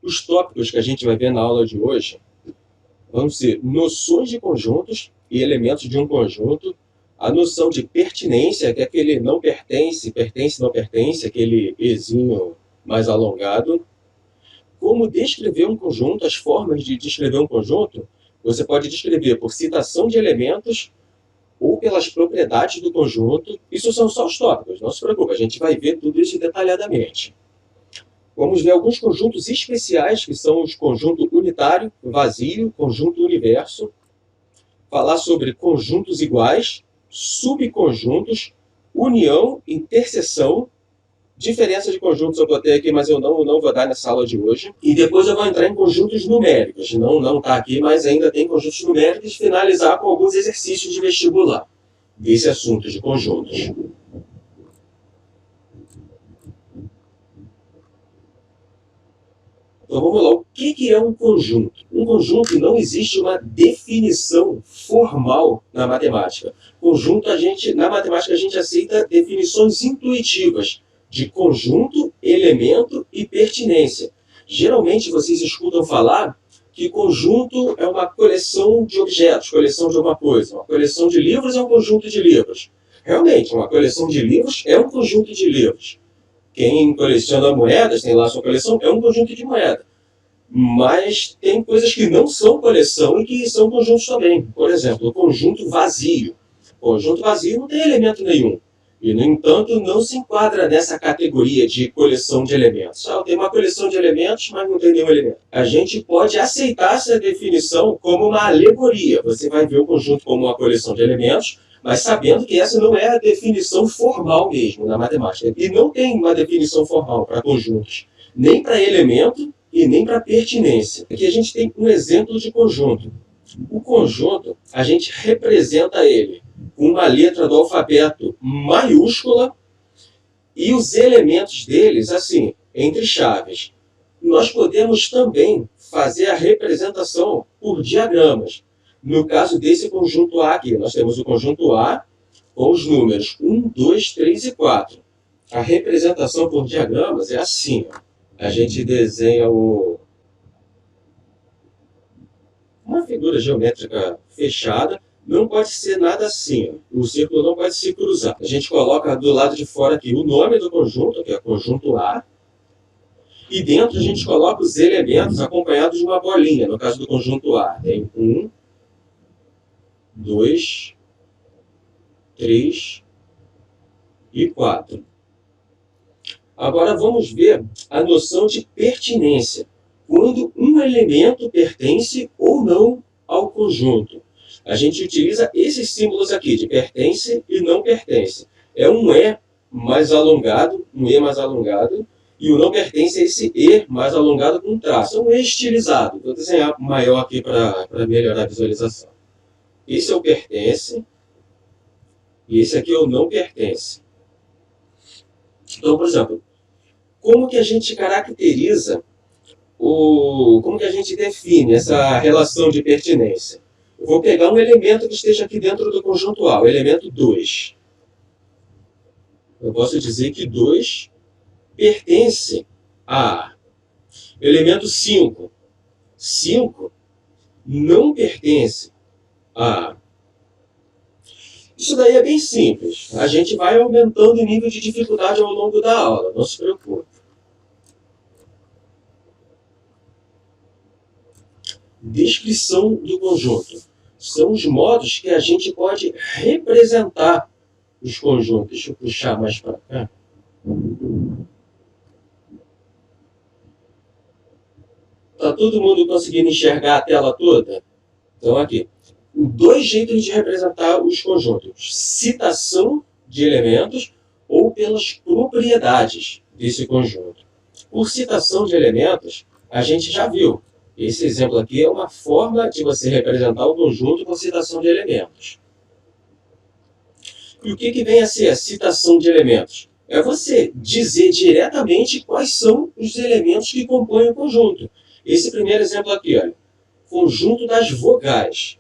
Os tópicos que a gente vai ver na aula de hoje vão ser noções de conjuntos e elementos de um conjunto, a noção de pertinência, que é aquele não pertence, pertence, não pertence, aquele ezinho mais alongado. Como descrever um conjunto, as formas de descrever um conjunto, você pode descrever por citação de elementos ou pelas propriedades do conjunto. Isso são só os tópicos, não se preocupe, a gente vai ver tudo isso detalhadamente. Vamos ver alguns conjuntos especiais, que são os conjunto unitário, vazio, conjunto universo. Falar sobre conjuntos iguais, subconjuntos, união, interseção. Diferença de conjuntos eu botei aqui, mas eu não vou dar nessa aula de hoje. E depois eu vou entrar em conjuntos numéricos. Não está aqui, mas ainda tem conjuntos numéricos. Finalizar com alguns exercícios de vestibular desse assunto de conjuntos. Então vamos lá, o que é um conjunto? Um conjunto não existe uma definição formal na matemática. Conjunto, na matemática a gente aceita definições intuitivas de conjunto, elemento e pertinência. Geralmente vocês escutam falar que conjunto é uma coleção de objetos, coleção de alguma coisa. Uma coleção de livros é um conjunto de livros. Realmente, uma coleção de livros é um conjunto de livros. Quem coleciona moedas, tem lá sua coleção, é um conjunto de moeda. Mas tem coisas que não são coleção e que são conjuntos também. Por exemplo, o conjunto vazio. O conjunto vazio não tem elemento nenhum. E, no entanto, não se enquadra nessa categoria de coleção de elementos. Eu tenho uma coleção de elementos, mas não tem nenhum elemento. A gente pode aceitar essa definição como uma alegoria. Você vai ver o conjunto como uma coleção de elementos, mas sabendo que essa não é a definição formal mesmo na matemática. E não tem uma definição formal para conjuntos, nem para elemento e nem para pertinência. Aqui a gente tem um exemplo de conjunto. O conjunto, a gente representa ele com uma letra do alfabeto maiúscula e os elementos deles, assim, entre chaves. Nós podemos também fazer a representação por diagramas. No caso desse conjunto A aqui, nós temos o conjunto A com os números 1, 2, 3 e 4. A representação por diagramas é assim. A gente desenha uma figura geométrica fechada. Não pode ser nada assim. O círculo não pode se cruzar. A gente coloca do lado de fora aqui o nome do conjunto, que é conjunto A. E dentro a gente coloca os elementos acompanhados de uma bolinha. No caso do conjunto A, tem 1, 2, 3 e 4. Agora vamos ver a noção de pertinência. Quando um elemento pertence ou não ao conjunto. A gente utiliza esses símbolos aqui, de pertence e não pertence. É um E mais alongado, e o não pertence é esse E mais alongado com traço. É um E estilizado. Vou desenhar maior aqui para melhorar a visualização. Esse é o pertence, e esse aqui é o não pertence. Então, por exemplo, como que a gente caracteriza, como que a gente define essa relação de pertinência? Eu vou pegar um elemento que esteja aqui dentro do conjunto A, o elemento 2. Eu posso dizer que 2 pertence a A. Elemento 5. 5 não pertence a A. Isso daí é bem simples. A gente vai aumentando o nível de dificuldade ao longo da aula, não se preocupe. Descrição do conjunto. São os modos que a gente pode representar os conjuntos. Deixa eu puxar mais para cá. Está todo mundo conseguindo enxergar a tela toda? Então aqui. 2 jeitos de representar os conjuntos. Citação de elementos ou pelas propriedades desse conjunto. Por citação de elementos, a gente já viu. Esse exemplo aqui é uma forma de você representar o conjunto com citação de elementos. E o que vem a ser a citação de elementos? É você dizer diretamente quais são os elementos que compõem o conjunto. Esse primeiro exemplo aqui, olha, conjunto das vogais.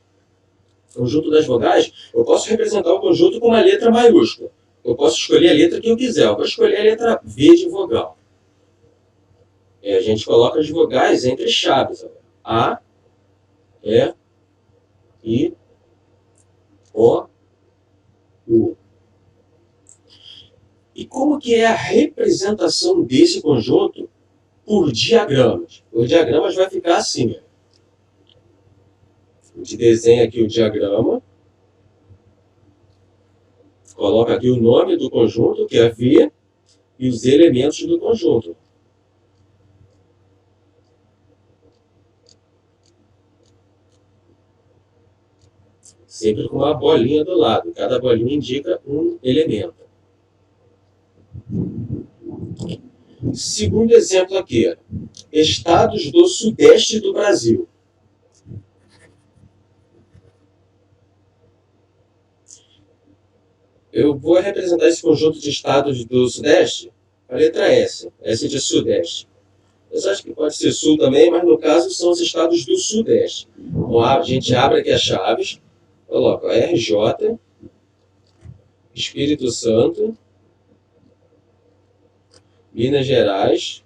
Conjunto das vogais, eu posso representar o conjunto com uma letra maiúscula. Eu posso escolher a letra que eu quiser. Eu vou escolher a letra V de vogal. A gente coloca as vogais entre chaves. A, E, I, O, U. E como que é a representação desse conjunto por diagramas? Os diagramas vai ficar assim. A gente desenha aqui o diagrama, coloca aqui o nome do conjunto, que é V, e os elementos do conjunto. Sempre com uma bolinha do lado. Cada bolinha indica um elemento. Segundo exemplo aqui, estados do sudeste do Brasil. Eu vou representar esse conjunto de estados do sudeste com a letra S. S de sudeste. Eu acho que pode ser sul também, mas no caso são os estados do sudeste. Então, a gente abre aqui as chaves, coloca RJ, Espírito Santo, Minas Gerais,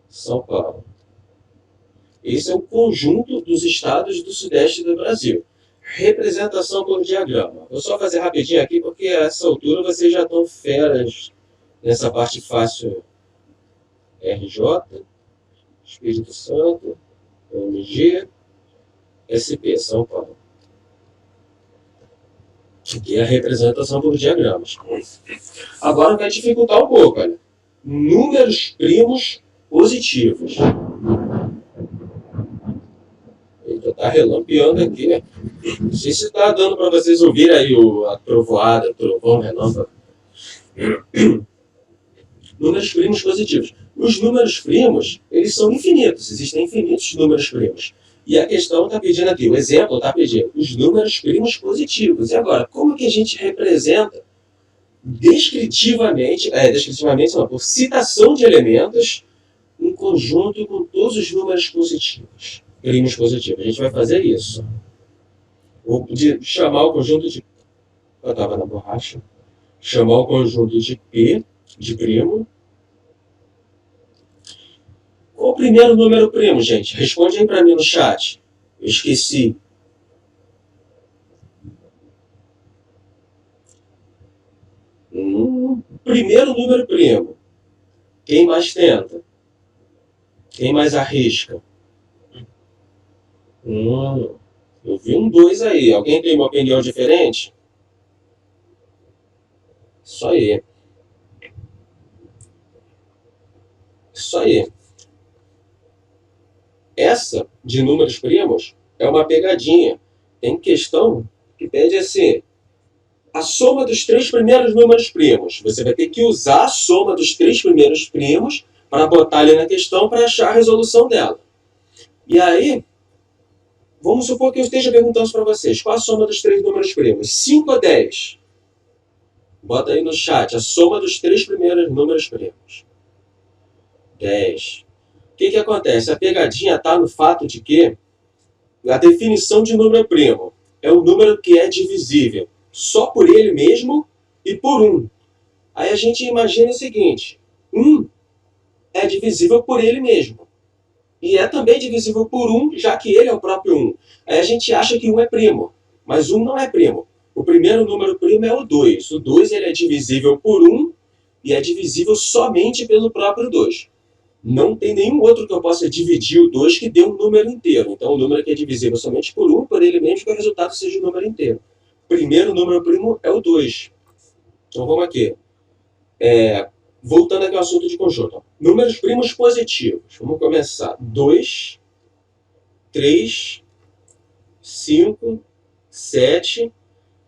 São Paulo. Esse é o conjunto dos estados do sudeste do Brasil. Representação por diagrama. Vou só fazer rapidinho aqui, porque a essa altura vocês já estão feras nessa parte fácil. RJ, Espírito Santo, MG, SP, São Paulo. Aqui é a representação por diagramas. Agora vai dificultar um pouco, olha. Números primos positivos. Eita, tá relampeando aqui. Não sei se tá dando para vocês ouvirem aí a trovoada, o trovão, relâmpago. Números primos positivos. Os números primos, eles são infinitos. Existem infinitos números primos. E a questão está pedindo aqui, o exemplo está pedindo os números primos positivos. E agora, como que a gente representa descritivamente não, por citação de elementos, um conjunto com todos os números positivos, primos positivos? A gente vai fazer isso. Vou chamar o conjunto de... Eu estava na borracha. Chamar o conjunto de P, de primo. Qual o primeiro número primo, gente? Responde aí para mim no chat. Eu esqueci. Primeiro número primo. Quem mais tenta? Quem mais arrisca? Eu vi um 2 aí. Alguém tem uma opinião diferente? Isso aí. Isso aí. Essa de números primos é uma pegadinha. Tem questão que pede assim, a soma dos 3 primeiros números primos. Você vai ter que usar a soma dos 3 primeiros primos para botar ali na questão para achar a resolução dela. E aí, vamos supor que eu esteja perguntando para vocês, qual a soma dos 3 números primos? 5 ou 10? Bota aí no chat, a soma dos 3 primeiros números primos. 10. O que acontece? A pegadinha está no fato de que a definição de número primo é um número que é divisível só por ele mesmo e por 1. Aí a gente imagina o seguinte, 1 é divisível por ele mesmo. E é também divisível por 1, já que ele é o próprio 1. Aí a gente acha que 1 é primo, mas 1 não é primo. O primeiro número primo é o 2. O 2 ele é divisível por 1 e é divisível somente pelo próprio 2. Não tem nenhum outro que eu possa dividir o 2 que dê um número inteiro. Então, o número que é divisível somente por 1, por ele mesmo, que o resultado seja o número inteiro. Primeiro número primo é o 2. Então, vamos aqui. Voltando aqui ao assunto de conjunto. Números primos positivos. Vamos começar. 2, 3, 5, 7.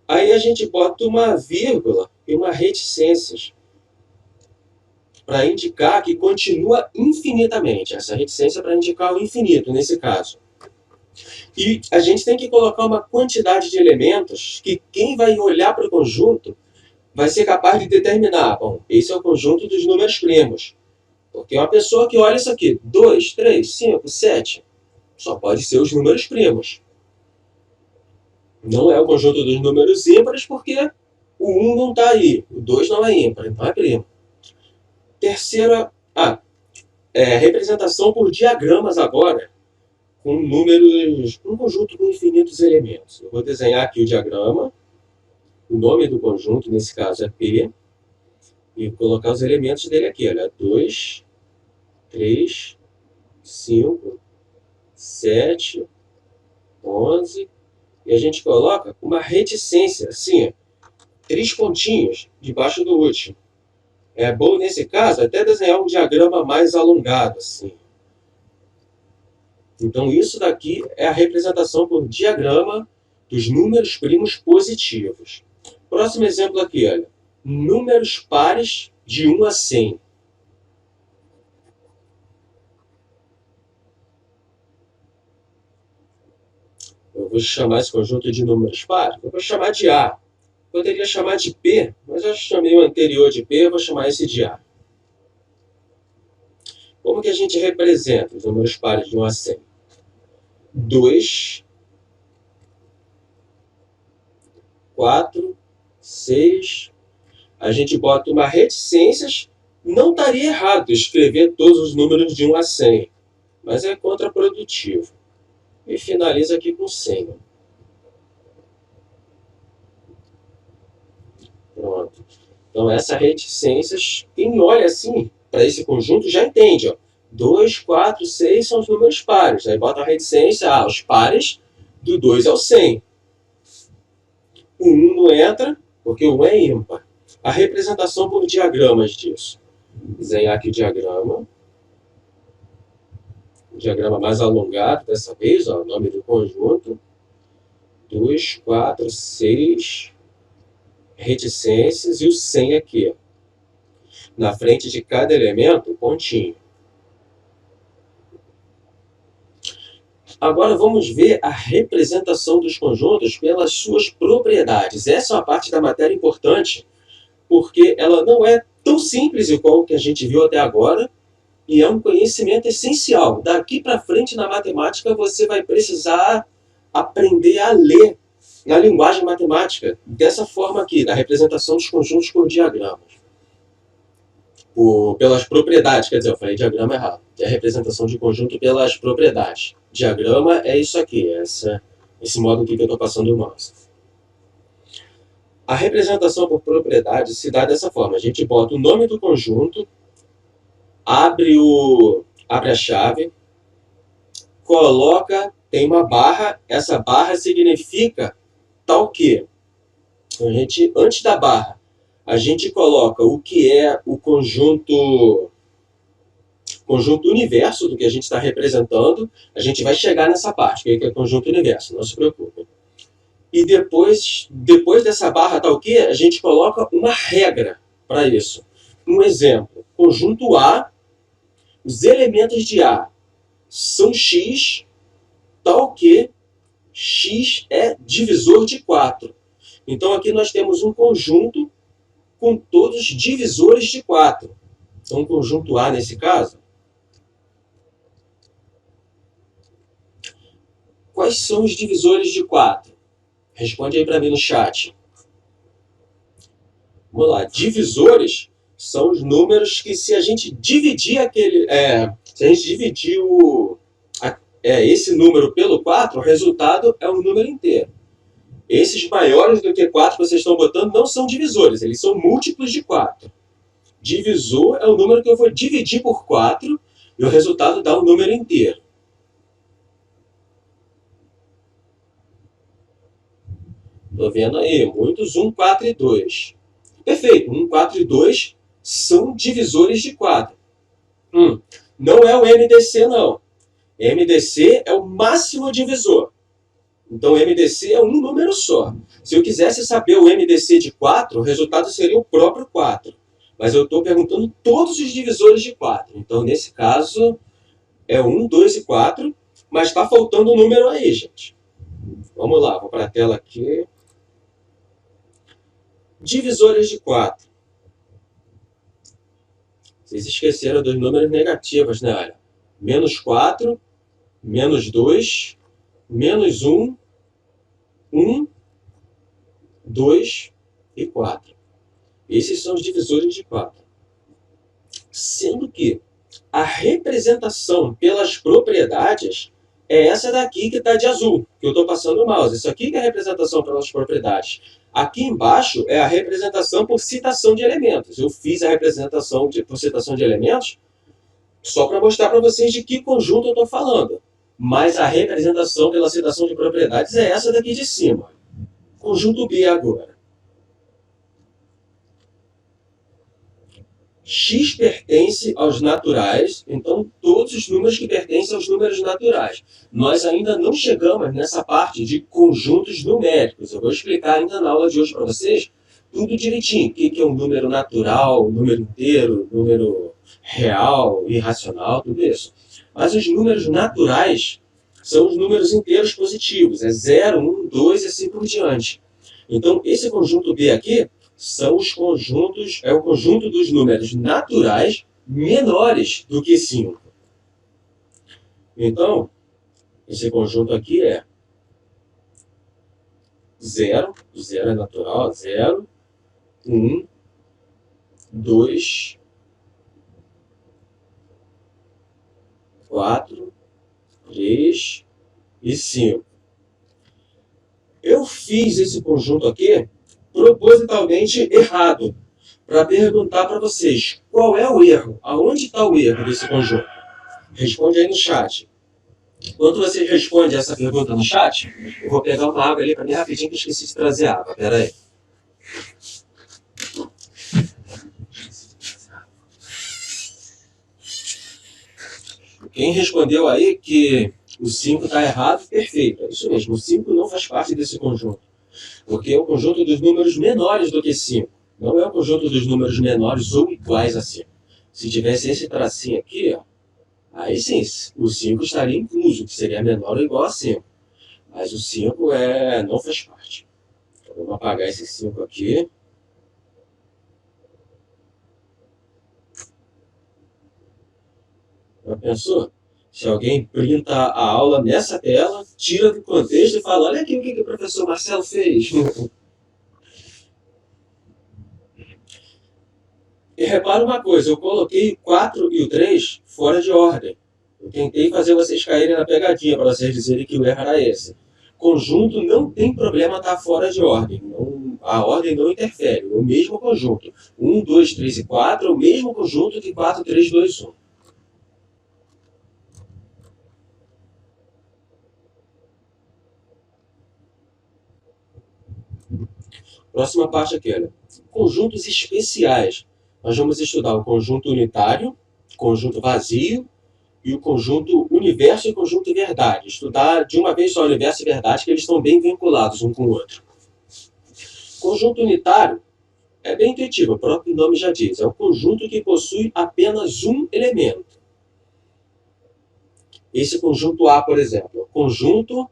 Aí a gente bota uma vírgula e uma reticências para indicar que continua infinitamente. Essa reticência é para indicar o infinito, nesse caso. E a gente tem que colocar uma quantidade de elementos que quem vai olhar para o conjunto vai ser capaz de determinar. Bom, esse é o conjunto dos números primos. Porque uma pessoa que olha isso aqui, 2, 3, 5, 7, só pode ser os números primos. Não é o conjunto dos números ímpares, porque o 1 não está aí, o 2 não é ímpar, então é primo. Terceira, Representação por diagramas agora, com números, um conjunto com infinitos elementos. Eu vou desenhar aqui o diagrama, o nome do conjunto, nesse caso é P, e colocar os elementos dele aqui, olha, 2, 3, 5, 7, 11, e a gente coloca uma reticência, assim, 3 pontinhos debaixo do último. É bom, nesse caso, até desenhar um diagrama mais alongado, assim. Então, isso daqui é a representação por diagrama dos números primos positivos. Próximo exemplo aqui, olha. Números pares de 1 a 100. Eu vou chamar esse conjunto de números pares, eu vou chamar de A. Poderia chamar de P, mas eu chamei o anterior de P, eu vou chamar esse de A. Como que a gente representa os números pares de 1 a 100? 2, 4, 6. A gente bota uma reticências. Não estaria errado escrever todos os números de 1 a 100, mas é contraprodutivo. E finaliza aqui com 100. Pronto. Então, essas reticências, quem olha assim para esse conjunto já entende. Ó. 2, 4, 6 são os números pares. Aí bota a reticência, os pares do 2 ao 100. O 1 não entra, porque o 1 é ímpar. A representação por diagramas disso. Desenhar aqui o diagrama. O diagrama mais alongado dessa vez, ó, o nome do conjunto. 2, 4, 6 reticências e o 100 aqui. Ó. Na frente de cada elemento, pontinho. Agora vamos ver a representação dos conjuntos pelas suas propriedades. Essa é uma parte da matéria importante, porque ela não é tão simples igual o que a gente viu até agora, e é um conhecimento essencial. Daqui para frente na matemática você vai precisar aprender a ler na linguagem matemática, dessa forma aqui, da representação dos conjuntos por diagramas. Pelas propriedades, quer dizer, eu falei diagrama errado. É a representação de conjunto pelas propriedades. Diagrama é isso aqui, esse modo aqui que eu estou passando o mouse. A representação por propriedade se dá dessa forma. A gente bota o nome do conjunto, abre a chave, coloca, tem uma barra, essa barra significa tal que. Então, antes da barra, a gente coloca o que é o conjunto universo do que a gente está representando. A gente vai chegar nessa parte, que é o conjunto universo, não se preocupe. E depois dessa barra tal que, a gente coloca uma regra para isso. Um exemplo, conjunto A, os elementos de A são x, tal que x é divisor de 4. Então aqui nós temos um conjunto com todos divisores de 4. Então, um conjunto A nesse caso. Quais são os divisores de 4? Responde aí para mim no chat. Vamos lá. Divisores são os números que, se a gente dividir se a gente dividir esse número pelo 4, o resultado é um número inteiro. Esses maiores do que 4 que vocês estão botando não são divisores, eles são múltiplos de 4. Divisor é o número que eu vou dividir por 4 e o resultado dá um número inteiro. Estou vendo aí, muitos 1, 4 e 2. Perfeito, 1, 4 e 2 são divisores de 4. Não é o MDC, não. MDC é o máximo divisor. Então, o MDC é um número só. Se eu quisesse saber o MDC de 4, o resultado seria o próprio 4. Mas eu estou perguntando todos os divisores de 4. Então, nesse caso, é 1, 2 e 4. Mas está faltando um número aí, gente. Vamos lá, vou para a tela aqui. Divisores de 4. Vocês esqueceram dos números negativos, né? Olha, menos 4, menos 2, menos 1, 1, 2 e 4. Esses são os divisores de 4. Sendo que A representação pelas propriedades é essa daqui que está de azul, que eu estou passando o mouse. Isso aqui que é a representação pelas propriedades. Aqui embaixo é a representação por citação de elementos. Eu fiz a representação por citação de elementos só para mostrar para vocês de que conjunto eu estou falando. Mas a representação pela citação de propriedades é essa daqui de cima. Conjunto B agora. X pertence aos naturais, então todos os números que pertencem aos números naturais. Nós ainda não chegamos nessa parte de conjuntos numéricos. Eu vou explicar ainda na aula de hoje para vocês tudo direitinho. O que é um número natural, número inteiro, número real, irracional, tudo isso. Mas os números naturais são os números inteiros positivos. É 0, 1, 2 e assim por diante. Então, esse conjunto B aqui são os conjuntos, é o conjunto dos números naturais menores do que 5. Então, esse conjunto aqui é 0, 0 é natural, 0, 1, 2, 4, 3 e 5. Eu fiz esse conjunto aqui propositalmente errado, para perguntar para vocês qual é o erro, aonde está o erro desse conjunto. Responde aí no chat. Enquanto vocês respondem essa pergunta no chat, eu vou pegar uma água ali para mim rapidinho, que eu esqueci de trazer água. Pera aí. Quem respondeu aí que o 5 está errado, perfeito. É isso mesmo, o 5 não faz parte desse conjunto. Porque é o conjunto dos números menores do que 5. Não é o conjunto dos números menores ou iguais a 5. Se tivesse esse tracinho aqui, ó, aí sim, o 5 estaria incluso, que seria menor ou igual a 5. Mas o 5 não faz parte. Então vamos apagar esse 5 aqui. Já pensou? Se alguém printa a aula nessa tela, tira do contexto e fala, olha aqui o que o professor Marcelo fez. E repara uma coisa, eu coloquei o 4 e o 3 fora de ordem. Eu tentei fazer vocês caírem na pegadinha para vocês dizerem que o erro era esse. Conjunto não tem problema estar fora de ordem. Não, a ordem não interfere. O mesmo conjunto. 1, 2, 3 e 4 é o mesmo conjunto que 4, 3, 2, 1. Próxima parte aqui, olha. Conjuntos especiais. Nós vamos estudar o conjunto unitário, conjunto vazio e o conjunto universo e conjunto verdade. Estudar de uma vez só universo e verdade, que eles estão bem vinculados um com o outro. Conjunto unitário é bem intuitivo, o próprio nome já diz. É o conjunto que possui apenas um elemento. Esse conjunto A, por exemplo, é o conjunto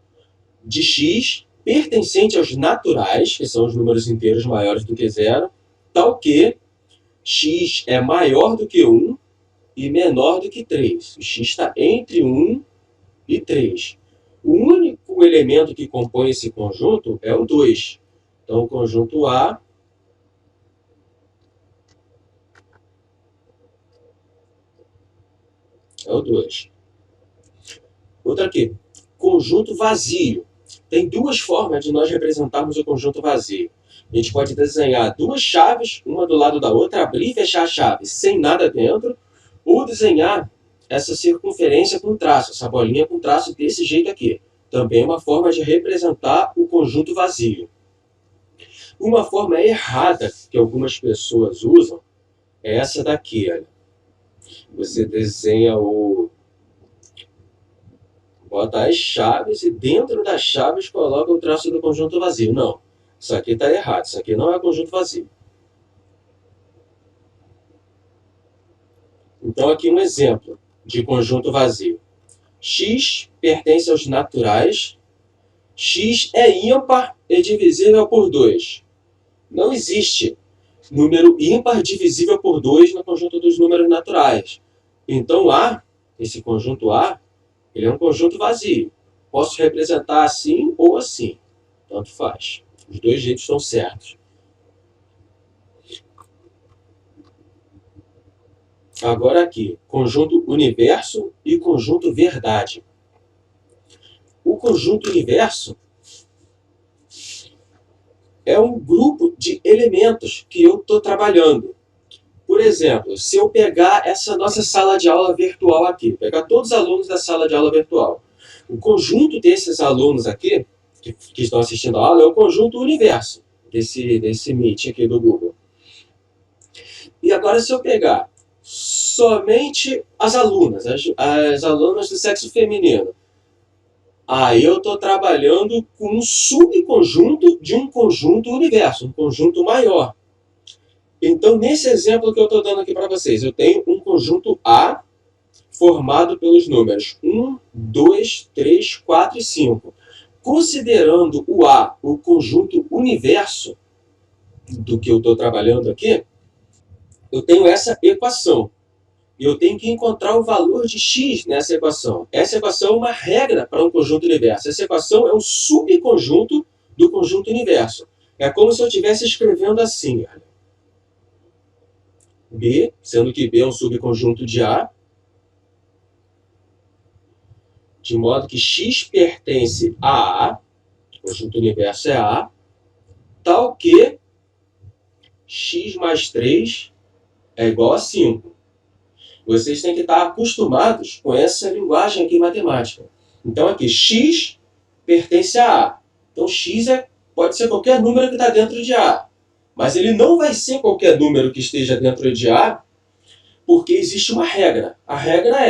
de X pertencente aos naturais, que são os números inteiros maiores do que 0, tal que x é maior do que 1 e menor do que 3. O x está entre 1 e 3. O único elemento que compõe esse conjunto é o 2. Então, o conjunto A é o 2. Outra aqui, conjunto vazio. Tem duas formas de nós representarmos o conjunto vazio. A gente pode desenhar duas chaves, uma do lado da outra, abrir e fechar a chave sem nada dentro, ou desenhar essa circunferência com traço, essa bolinha com traço desse jeito aqui. Também é uma forma de representar o conjunto vazio. Uma forma errada que algumas pessoas usam é essa daqui, olha. Você desenha bota as chaves e dentro das chaves coloca o traço do conjunto vazio. Não, isso aqui está errado, isso aqui não é conjunto vazio. Então aqui um exemplo de conjunto vazio. X pertence aos naturais, x é ímpar e divisível por 2. Não existe número ímpar divisível por 2 no conjunto dos números naturais. Então A, esse conjunto A, ele é um conjunto vazio. Posso representar assim ou assim. Tanto faz. Os dois jeitos estão certos. Agora aqui, conjunto universo e conjunto verdade. O conjunto universo é um grupo de elementos que eu estou trabalhando. Por exemplo, se eu pegar essa nossa sala de aula virtual aqui, pegar todos os alunos da sala de aula virtual, o conjunto desses alunos aqui, que estão assistindo a aula, é o conjunto universo desse Meet aqui do Google. E agora, se eu pegar somente as alunas, as alunas do sexo feminino, aí eu estou trabalhando com um subconjunto de um conjunto universo, um conjunto maior. Então, nesse exemplo que eu estou dando aqui para vocês, eu tenho um conjunto A formado pelos números 1, 2, 3, 4 e 5. Considerando o A o conjunto universo do que eu estou trabalhando aqui, eu tenho essa equação. E eu tenho que encontrar o valor de x nessa equação. Essa equação é uma regra para um conjunto universo. Essa equação é um subconjunto do conjunto universo. É como se eu estivesse escrevendo assim, olha. B, sendo que B é um subconjunto de A, de modo que x pertence a A, o conjunto universo é A, tal que x mais 3 é igual a 5. Vocês têm que estar acostumados com essa linguagem aqui em matemática. Então aqui, x pertence a A. Então x pode ser qualquer número que está dentro de A. Mas ele não vai ser qualquer número que esteja dentro de A, porque existe uma regra. A regra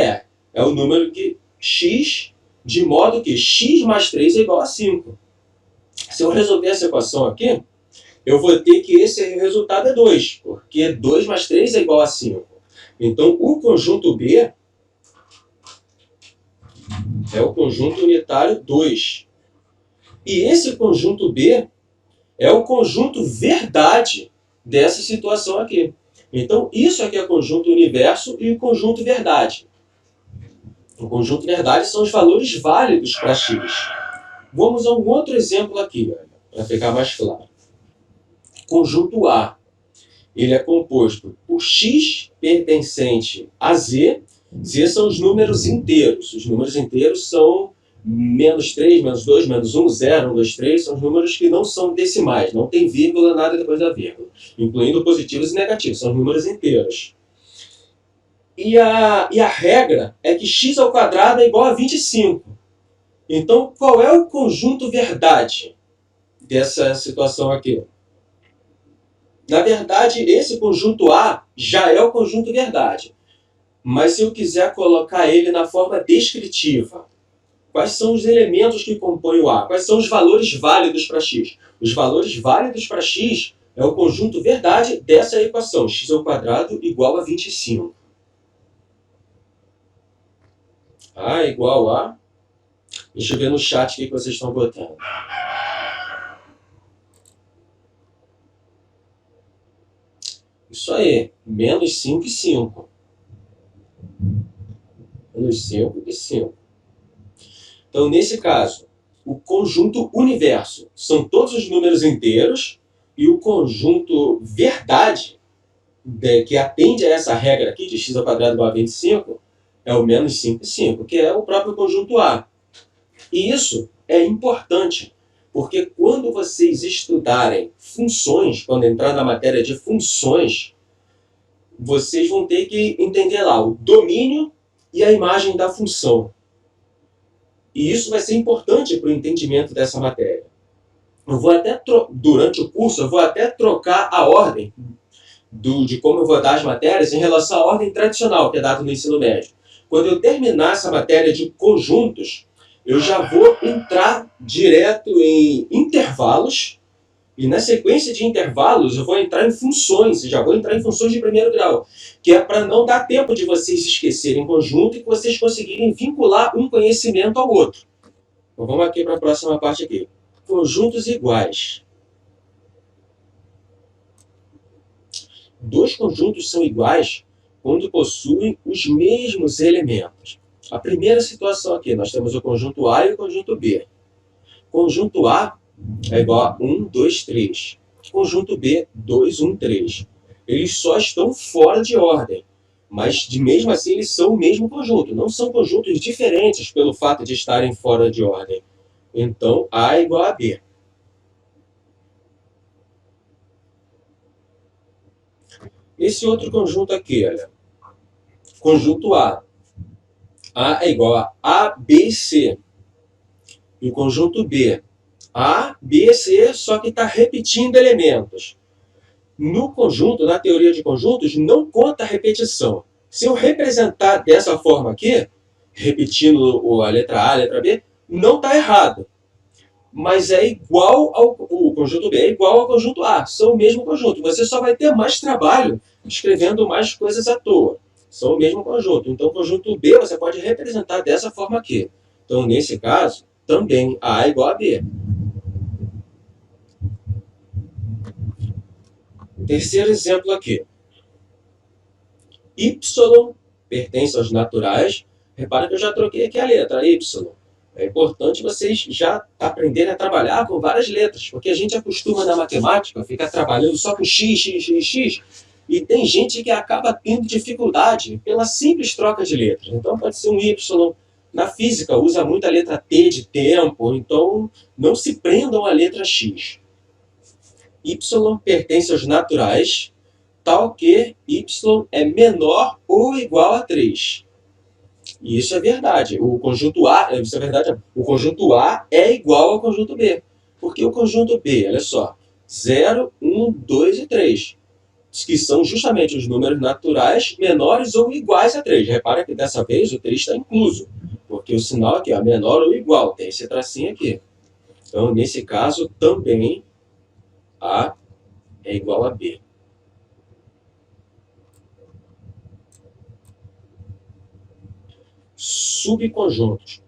é o número que x, de modo que x mais 3 é igual a 5. Se eu resolver essa equação aqui, eu vou ter que esse resultado é 2, porque 2 mais 3 é igual a 5. Então, o conjunto B é o conjunto unitário 2. E esse conjunto B é o conjunto verdade dessa situação aqui. Então, isso aqui é o conjunto universo e o conjunto verdade. O conjunto verdade são os valores válidos para x. Vamos a um outro exemplo aqui, para ficar mais claro. Conjunto A. Ele é composto por x pertencente a z. Z são os números inteiros. Os números inteiros são menos 3, menos 2, menos 1, 0, 1, 2, 3. São os números que não são decimais, não tem vírgula, nada depois da vírgula. Incluindo positivos e negativos, são números inteiros. E a regra é que x ao quadrado é igual a 25. Então, qual é o conjunto verdade dessa situação aqui? Na verdade, esse conjunto A já é o conjunto verdade. Mas se eu quiser colocar ele na forma descritiva, quais são os elementos que compõem o A? Quais são os valores válidos para x? Os valores válidos para x é o conjunto verdade dessa equação, x ao quadrado igual a 25. A igual a... Deixa eu ver no chat o que vocês estão botando. Isso aí, menos 5 e 5. Menos 5 e 5. Então, nesse caso, o conjunto universo são todos os números inteiros e o conjunto verdade, que atende a essa regra aqui de x ao quadrado igual a 25, é o menos 5 e 5, que é o próprio conjunto A. E isso é importante, porque quando vocês estudarem funções, quando entrar na matéria de funções, vocês vão ter que entender lá o domínio e a imagem da função. E isso vai ser importante para o entendimento dessa matéria. Eu vou até durante o curso, eu vou até trocar a ordem de como eu vou dar as matérias em relação à ordem tradicional, que é dada no ensino médio. Quando eu terminar essa matéria de conjuntos, eu já vou entrar direto em intervalos, e na sequência de intervalos eu vou entrar em funções, já vou entrar em funções de primeiro grau, que é para não dar tempo de vocês esquecerem conjunto e que vocês conseguirem vincular um conhecimento ao outro. Então vamos aqui para a próxima parte aqui. Conjuntos iguais. Dois conjuntos são iguais quando possuem os mesmos elementos. A primeira situação aqui, nós temos o conjunto A e o conjunto B. Conjunto A é igual a 1, 2, 3. Conjunto B, 2, 1, 3. Eles só estão fora de ordem. Mas, mesmo assim, eles são o mesmo conjunto. Não são conjuntos diferentes pelo fato de estarem fora de ordem. Então, A é igual a B. Esse outro conjunto aqui, olha. Conjunto A. A é igual a A, B e C. E o conjunto B. A, B, C, só que está repetindo elementos. No conjunto, na teoria de conjuntos, não conta a repetição. Se eu representar dessa forma aqui, repetindo a letra A, a letra B, não está errado. Mas é igual ao o conjunto B, é igual ao conjunto A. São o mesmo conjunto. Você só vai ter mais trabalho escrevendo mais coisas à toa. São o mesmo conjunto. Então, o conjunto B você pode representar dessa forma aqui. Então, nesse caso, também A é igual a B. Terceiro exemplo aqui. Y pertence aos naturais. Repara que eu já troquei aqui a letra Y. É importante vocês já aprenderem a trabalhar com várias letras, porque a gente acostuma na matemática ficar trabalhando só com x, x, x, x, e tem gente que acaba tendo dificuldade pela simples troca de letras. Então pode ser um Y. Na física usa muito a letra T de tempo, então não se prendam à letra X. Y pertence aos naturais, tal que y é menor ou igual a 3. E isso é verdade. O conjunto A, isso é verdade, o conjunto A é igual ao conjunto B. Porque o conjunto B, olha só, 0, 1, 2 e 3, que são justamente os números naturais menores ou iguais a 3. Repara que dessa vez o 3 está incluso, porque o sinal aqui é menor ou igual, tem esse tracinho aqui. Então, nesse caso, também A é igual a B. Subconjuntos.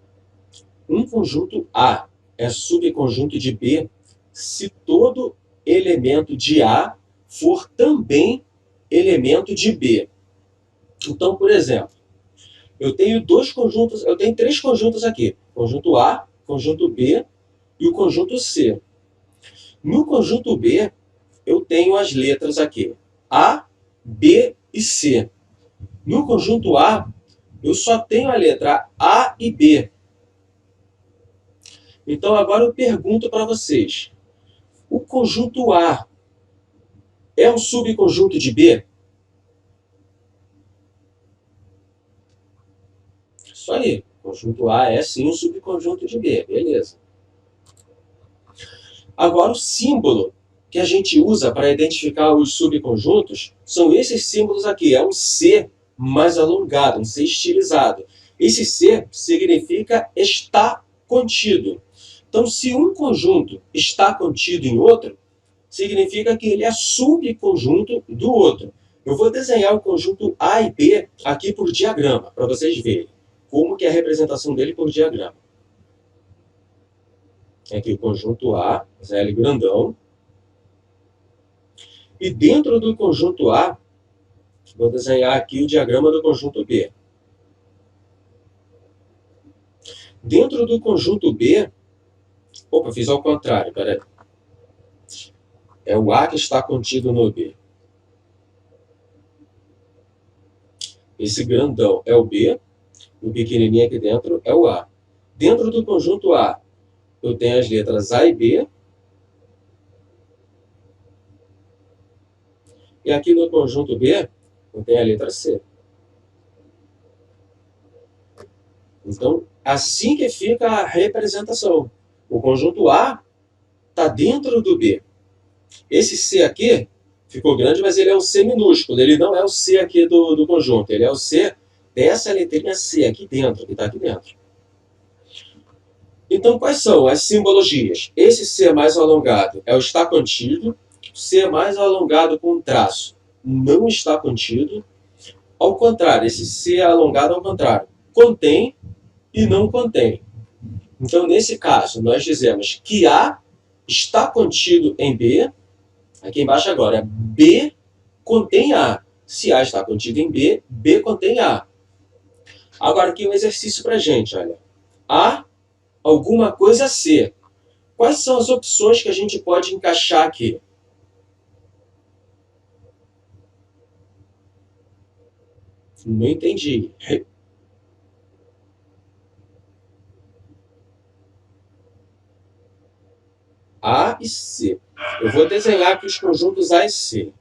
Um conjunto A é subconjunto de B se todo elemento de A for também elemento de B. Então, por exemplo, eu tenho três conjuntos aqui: conjunto A, conjunto B e o conjunto C. No conjunto B, eu tenho as letras aqui: A, B e C. No conjunto A, eu só tenho a letra A e B. Então agora eu pergunto para vocês: o conjunto A é um subconjunto de B? Isso aí. O conjunto A é sim um subconjunto de B. Beleza. Agora o símbolo que a gente usa para identificar os subconjuntos são esses símbolos aqui. É um C mais alongado, um C estilizado. Esse C significa está contido. Então, se um conjunto está contido em outro, significa que ele é subconjunto do outro. Eu vou desenhar o conjunto A e B aqui por diagrama, para vocês verem como que é a representação dele por diagrama. Aqui o conjunto A, L grandão. E dentro do conjunto A, vou desenhar aqui o diagrama do conjunto B. Dentro do conjunto B, opa, fiz ao contrário, peraí. É o A que está contido no B. Esse grandão é o B, o pequenininho aqui dentro é o A. Dentro do conjunto A, eu tenho as letras A e B. E aqui no conjunto B, eu tenho a letra C. Então, assim que fica a representação. O conjunto A está dentro do B. Esse C aqui ficou grande, mas ele é um C minúsculo. Ele não é o C aqui do conjunto. Ele é o C dessa letrinha C aqui dentro, que está aqui dentro. Então, quais são as simbologias? Esse C mais alongado é o está contido. C mais alongado com traço não está contido. Ao contrário, esse C alongado ao contrário, contém e não contém. Então, nesse caso, nós dizemos que A está contido em B. Aqui embaixo agora, B contém A. Se A está contido em B, B contém A. Agora aqui um exercício para a gente, olha. A, alguma coisa C. Quais são as opções que a gente pode encaixar aqui? Não entendi. A e C. Eu vou desenhar aqui os conjuntos A e C.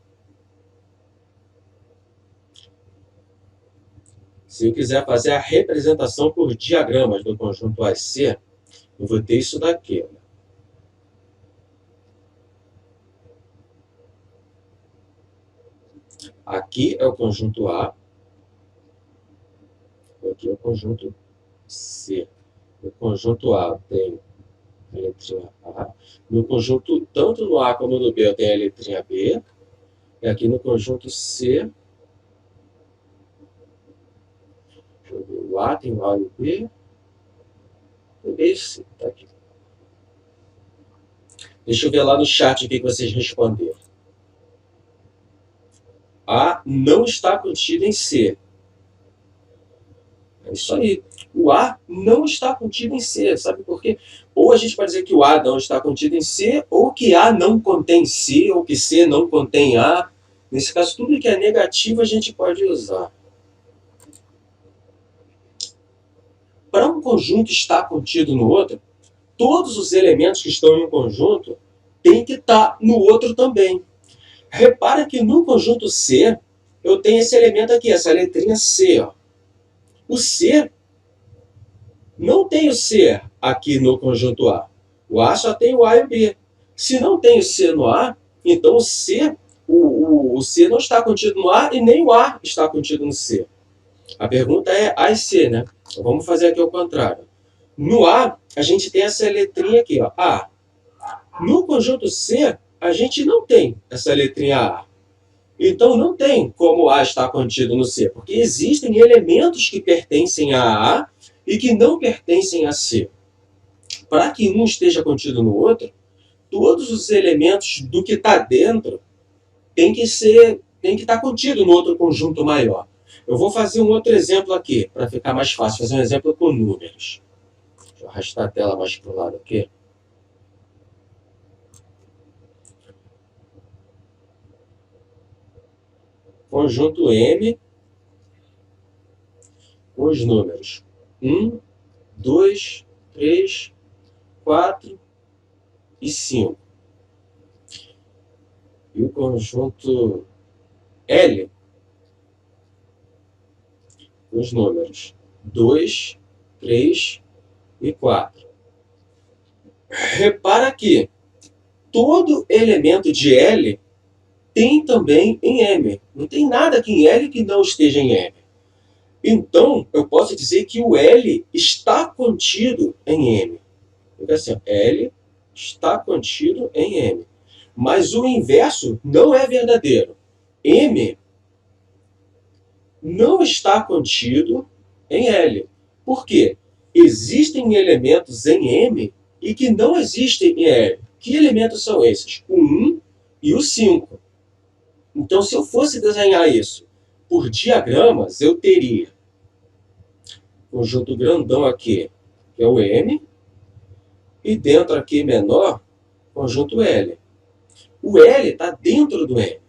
Se eu quiser fazer a representação por diagramas do conjunto A e C, eu vou ter isso daqui. Aqui é o conjunto A, aqui é o conjunto C. No conjunto A tem a letrinha A. No conjunto, tanto no A como no B, eu tenho a letrinha B. E aqui no conjunto C, deixa eu ver, o A tem o A e o B. O B e o C, tá aqui. Deixa eu ver lá no chat o que vocês responderam. A não está contido em C. É isso aí. O A não está contido em C. Sabe por quê? Ou a gente pode dizer que o A não está contido em C, ou que A não contém C, ou que C não contém A. Nesse caso, tudo que é negativo a gente pode usar. Para um conjunto estar contido no outro, todos os elementos que estão em um conjunto têm que estar no outro também. Repara que no conjunto C, eu tenho esse elemento aqui, essa letrinha C. Ó. O C não tem o C aqui no conjunto A. O A só tem o A e o B. Se não tem o C no A, então o C, o C não está contido no A e nem o A está contido no C. A pergunta é A e C, né? Então, vamos fazer aqui ao contrário. No A, a gente tem essa letrinha aqui, ó, A. No conjunto C, a gente não tem essa letrinha A. Então não tem como A estar contido no C, porque existem elementos que pertencem a A e que não pertencem a C. Para que um esteja contido no outro, todos os elementos do que está dentro tem que estar contido no outro conjunto maior. Eu vou fazer um outro exemplo aqui, para ficar mais fácil, fazer um exemplo com números. Deixa eu arrastar a tela mais para o lado aqui. Conjunto M com os números 1, 2, 3, 4 e 5. E o conjunto L com os números 2, 3 e 4. Repara que todo elemento de L tem também em M. Não tem nada aqui em L que não esteja em M. Então, eu posso dizer que o L está contido em M. Fica assim, L está contido em M. Mas o inverso não é verdadeiro. M não está contido em L. Por quê? Existem elementos em M e que não existem em L. Que elementos são esses? O 1 e o 5. Então, se eu fosse desenhar isso por diagramas, eu teria conjunto grandão aqui, que é o M, e dentro aqui menor, conjunto L. O L está dentro do M.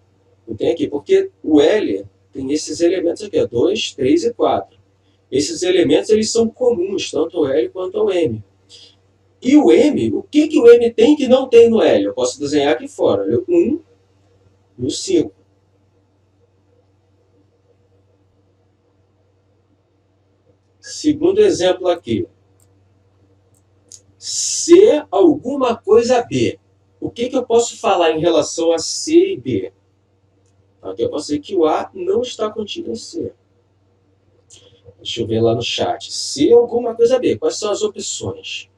Não tem aqui, porque o L tem esses elementos aqui, 2, 3 e 4. Esses elementos eles são comuns, tanto ao L quanto ao M. E o M, o que o M tem que não tem no L? Eu posso desenhar aqui fora, olha, 1 e o 5. Segundo exemplo aqui. C alguma coisa B. O que eu posso falar em relação a C e B? Aqui eu posso dizer que o A não está contido em C. Deixa eu ver lá no chat. C alguma coisa B. Quais são as opções?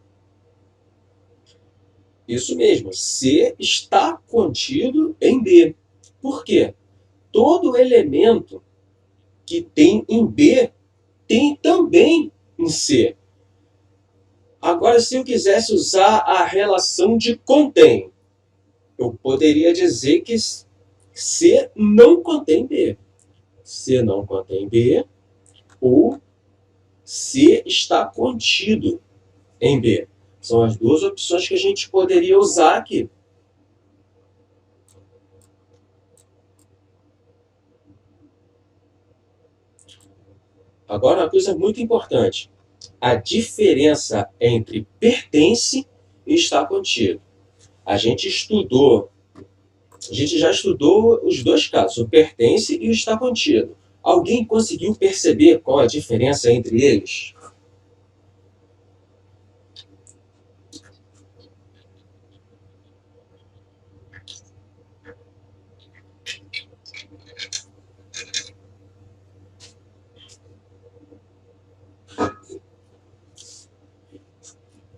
Isso mesmo. C está contido em B. Por quê? Todo elemento que tem em B tem também em C. Agora, se eu quisesse usar a relação de contém, eu poderia dizer que C não contém B. C não contém B, ou C está contido em B. São as duas opções que a gente poderia usar aqui. Agora, uma coisa muito importante. A diferença entre pertence e está contido. A gente estudou, a gente já estudou os dois casos, o pertence e o está contido. Alguém conseguiu perceber qual a diferença entre eles?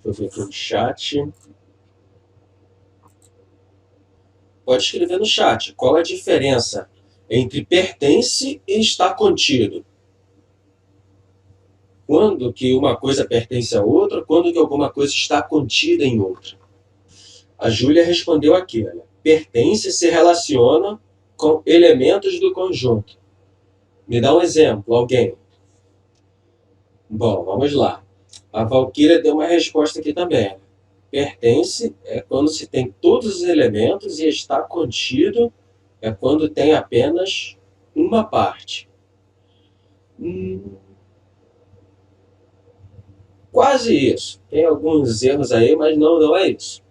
Vou ver aqui no chat. Pode escrever no chat. Qual a diferença entre pertence e está contido? Quando que uma coisa pertence a outra, quando que alguma coisa está contida em outra. A Júlia respondeu aqui, olha, pertence se relaciona com elementos do conjunto. Me dá um exemplo, alguém. Bom, vamos lá. A Valquíria deu uma resposta aqui também. Pertence é quando se tem todos os elementos e está contido é quando tem apenas uma parte. Quase isso. Tem alguns erros aí, mas não é isso.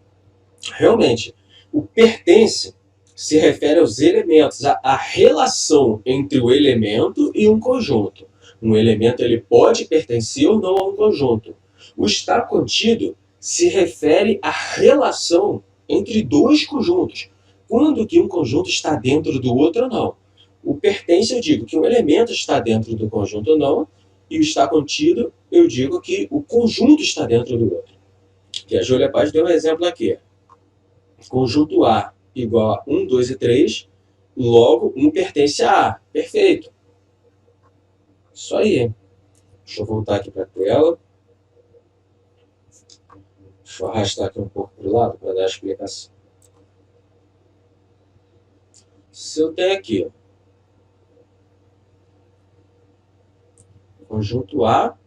Realmente, o pertence se refere aos elementos, à relação entre o elemento e um conjunto. Um elemento ele pode pertencer ou não a um conjunto. O estar contido se refere à relação entre dois conjuntos. Quando que um conjunto está dentro do outro ou não. O pertence, eu digo que um elemento está dentro do conjunto ou não, e o está contido, eu digo que o conjunto está dentro do outro. Que a Júlia Paz deu um exemplo aqui. Conjunto A igual a 1, 2 e 3, logo 1 pertence a A. Perfeito. Isso aí. Deixa eu voltar aqui para a tela. Deixa eu arrastar aqui um pouco para o lado para dar a explicação. Se eu tenho aqui conjunto A,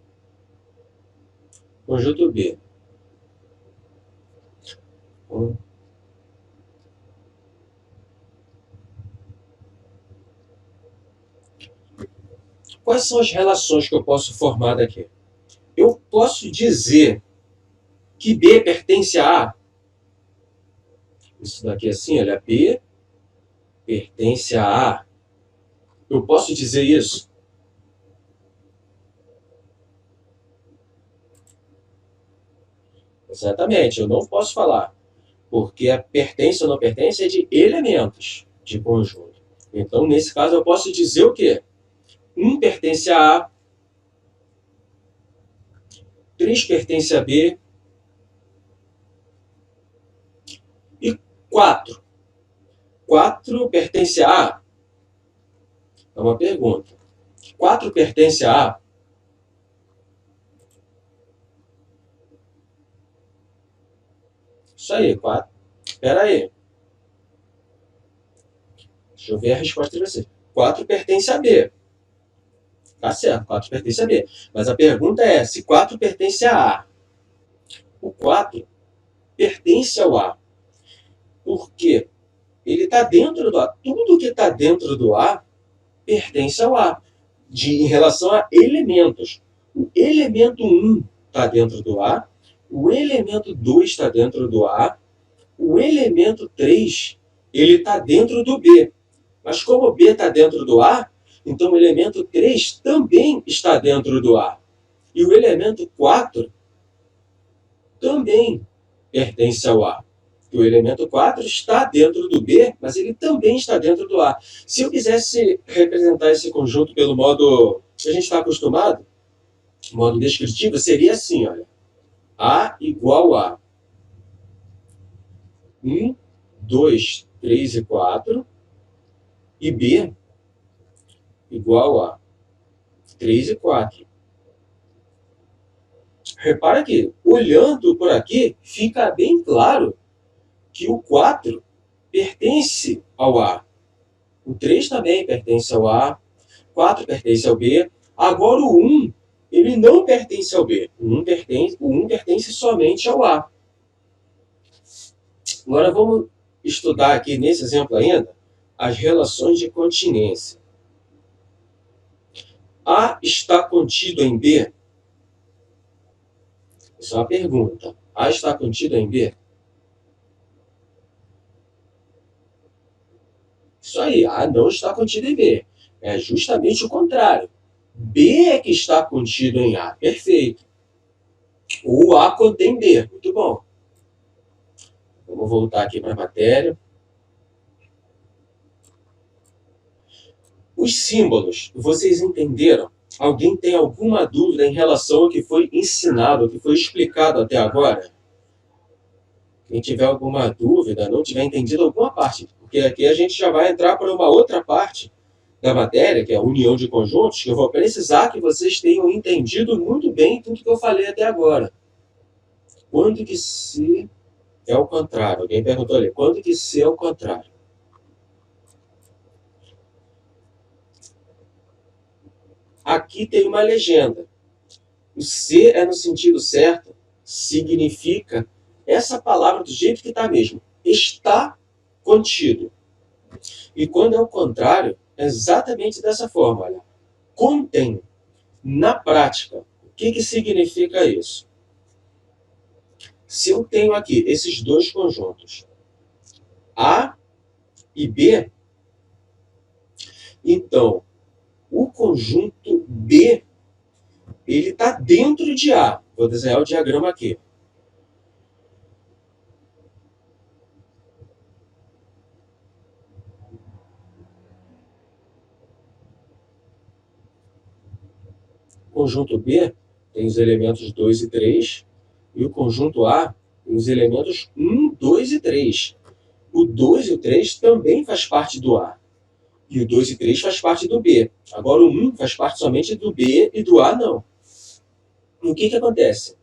conjunto B. Quais são as relações que eu posso formar daqui? Eu posso dizer que B pertence a A. Isso daqui assim, olha, B pertence a A. Eu posso dizer isso? Exatamente, eu não posso falar. Porque a pertence ou não pertence é de elementos de conjunto. Então, nesse caso, eu posso dizer o quê? 1 pertence a A, 3 pertence a B e 4. 4 pertence a A? É uma pergunta. 4 pertence a A? Isso aí, 4. Espera aí. Deixa eu ver a resposta de você. 4 pertence a B. Tá certo, 4 pertence a B. Mas a pergunta é, se 4 pertence a A, o 4 pertence ao A. Por quê? Ele está dentro do A. Tudo que está dentro do A pertence ao A. Em relação a elementos. O elemento 1 está dentro do A, o elemento 2 está dentro do A, o elemento 3 ele está dentro do B. Mas como o B está dentro do A, então o elemento 3 também está dentro do A. E o elemento 4 também pertence ao A. O elemento 4 está dentro do B, mas ele também está dentro do A. Se eu quisesse representar esse conjunto pelo modo que a gente está acostumado, modo descritivo, seria assim, olha. A igual a 1, 2, 3 e 4, e B igual a 3 e 4. Repara que, olhando por aqui, fica bem claro que o 4 pertence ao A. O 3 também pertence ao A. 4 pertence ao B. Agora o 1, ele não pertence ao B. O 1 pertence somente ao A. Agora vamos estudar aqui, nesse exemplo ainda, as relações de continência. A está contido em B? Isso é uma pergunta. A está contido em B? Isso aí, A não está contido em B. É justamente o contrário. B é que está contido em A. Perfeito. O A contém B. Muito bom. Vamos voltar aqui para a matéria. Os símbolos, vocês entenderam? Alguém tem alguma dúvida em relação ao que foi ensinado, ao que foi explicado até agora? Quem tiver alguma dúvida, não tiver entendido alguma parte, porque aqui a gente já vai entrar para uma outra parte da matéria, que é a união de conjuntos, que eu vou precisar que vocês tenham entendido muito bem tudo que eu falei até agora. Quando que se é o contrário? Alguém perguntou ali, quando que se é o contrário? Aqui tem uma legenda. O se é no sentido certo, significa essa palavra do jeito que está mesmo. Está contido. E quando é o contrário, é exatamente dessa forma. Olha, contém. Na prática, o que significa isso? Se eu tenho aqui esses dois conjuntos, A e B, então o conjunto B ele está dentro de A. Vou desenhar o diagrama aqui. O conjunto B tem os elementos 2 e 3, e o conjunto A tem os elementos 1, 2 e 3. O 2 e o 3 também faz parte do A. E o 2 e 3 faz parte do B. Agora o 1 faz parte somente do B e do A não. E o que acontece?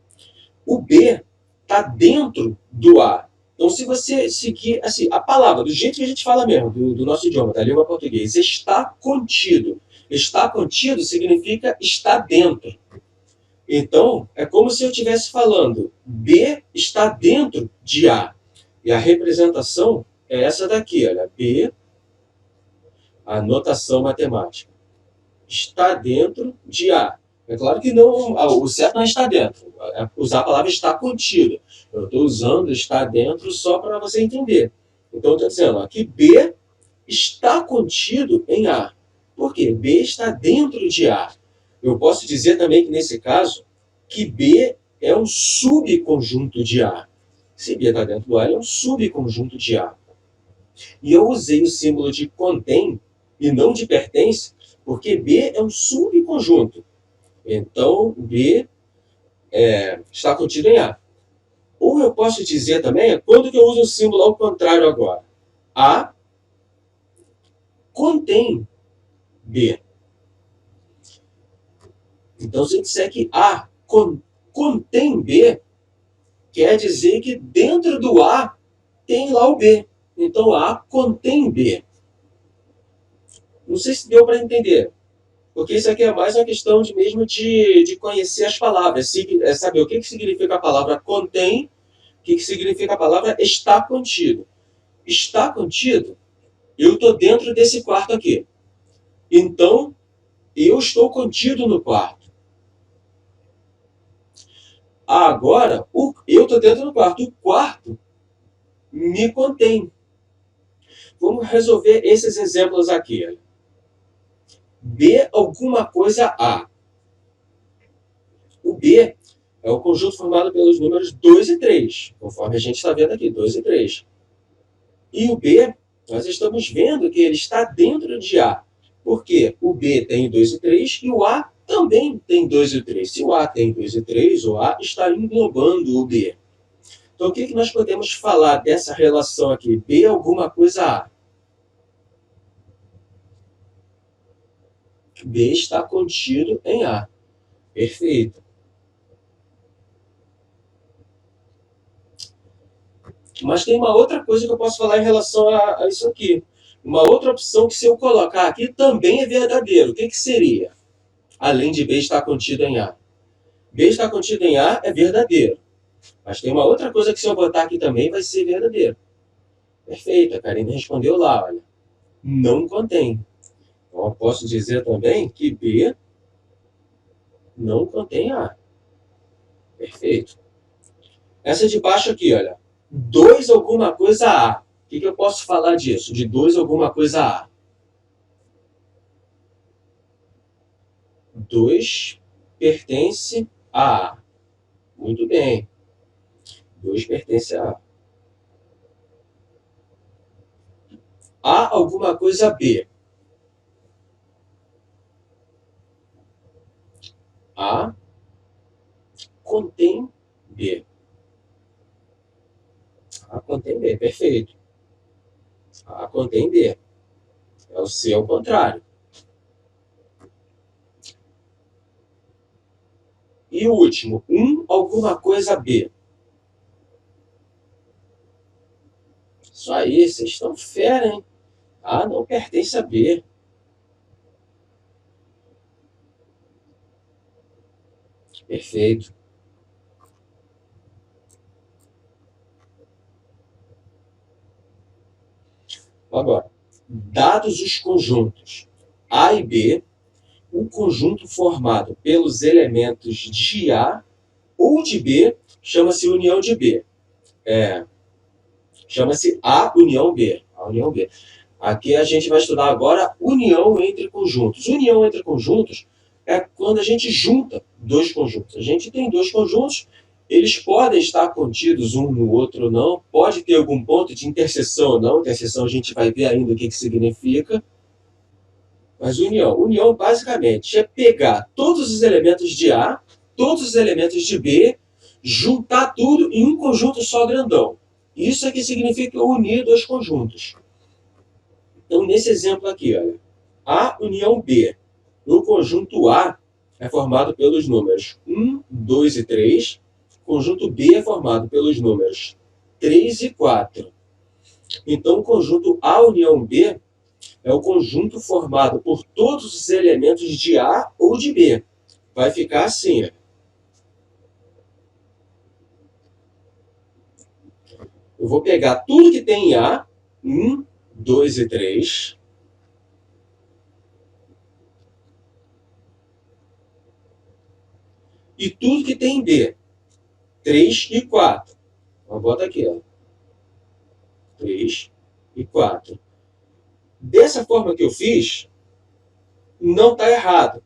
O B está dentro do A. Então, se você seguir assim, a palavra, do jeito que a gente fala mesmo, do nosso idioma, da língua portuguesa, está contido. Está contido significa está dentro. Então, é como se eu estivesse falando, B está dentro de A. E a representação é essa daqui, olha, B, a notação matemática, está dentro de A. É claro que não, o certo não é estar dentro, é usar a palavra está contido. Eu estou usando está dentro só para você entender. Então, eu estou dizendo aqui, B está contido em A. Por quê? B está dentro de A. Eu posso dizer também que, nesse caso, que B é um subconjunto de A. Se B está dentro do A, ele é um subconjunto de A. E eu usei o símbolo de contém e não de pertence, porque B é um subconjunto. Então, B está contido em A. Ou eu posso dizer também, quando que eu uso o símbolo ao contrário agora? A contém B. Então, se eu disser que A contém B, quer dizer que dentro do A tem lá o B. Então, A contém B. Não sei se deu para entender. Porque isso aqui é mais uma questão de conhecer as palavras. Saber o que significa a palavra contém, o que significa a palavra está contido. Está contido, eu estou dentro desse quarto aqui. Então, eu estou contido no quarto. Agora, eu estou dentro do quarto. O quarto me contém. Vamos resolver esses exemplos aqui. B alguma coisa A. O B é o conjunto formado pelos números 2 e 3, conforme a gente está vendo aqui, 2 e 3. E o B, nós estamos vendo que ele está dentro de A. Porque o B tem 2 e 3 e o A também tem 2 e 3. Se o A tem 2 e 3, o A está englobando o B. Então, o que nós podemos falar dessa relação aqui? B alguma coisa A. B está contido em A. Perfeito. Mas tem uma outra coisa que eu posso falar em relação a isso aqui. Uma outra opção que, se eu colocar aqui, também é verdadeiro. O que seria? Além de B estar contido em A. B estar contido em A é verdadeiro. Mas tem uma outra coisa que, se eu botar aqui também, vai ser verdadeiro. Perfeito, a Karine respondeu lá, olha. Não contém. Então, eu posso dizer também que B Não contém A. Perfeito. Essa de baixo aqui, olha. 2 alguma coisa A. O que eu posso falar disso? De 2 alguma coisa A. 2 pertence a A. Muito bem. 2 pertence a A. A alguma coisa B. A contém B. A contém B, perfeito. A contém B. É o C ao contrário. E o último, alguma coisa B. Isso aí, vocês estão fera, hein? A não pertence a B. Perfeito. Agora, dados os conjuntos A e B, o conjunto formado pelos elementos de A ou de B chama-se união de B. Chama-se A união B. A união B. Aqui a gente vai estudar agora união entre conjuntos. União entre conjuntos é quando a gente junta dois conjuntos. A gente tem dois conjuntos, eles podem estar contidos um no outro ou não, pode ter algum ponto de interseção ou não. Interseção a gente vai ver ainda o que significa. Mas união basicamente é pegar todos os elementos de A, todos os elementos de B, juntar tudo em um conjunto só grandão. Isso é que significa unir dois conjuntos. Então, nesse exemplo aqui, olha, A união B. O conjunto A é formado pelos números 1, 2 e 3. O conjunto B é formado pelos números 3 e 4. Então, o conjunto A união B é o conjunto formado por todos os elementos de A ou de B. Vai ficar assim. Eu vou pegar tudo que tem em A, 1, 2 e 3. E tudo que tem em B, 3 e 4. Então, bota aqui, ó. 3 e 4. Dessa forma que eu fiz, não está errado.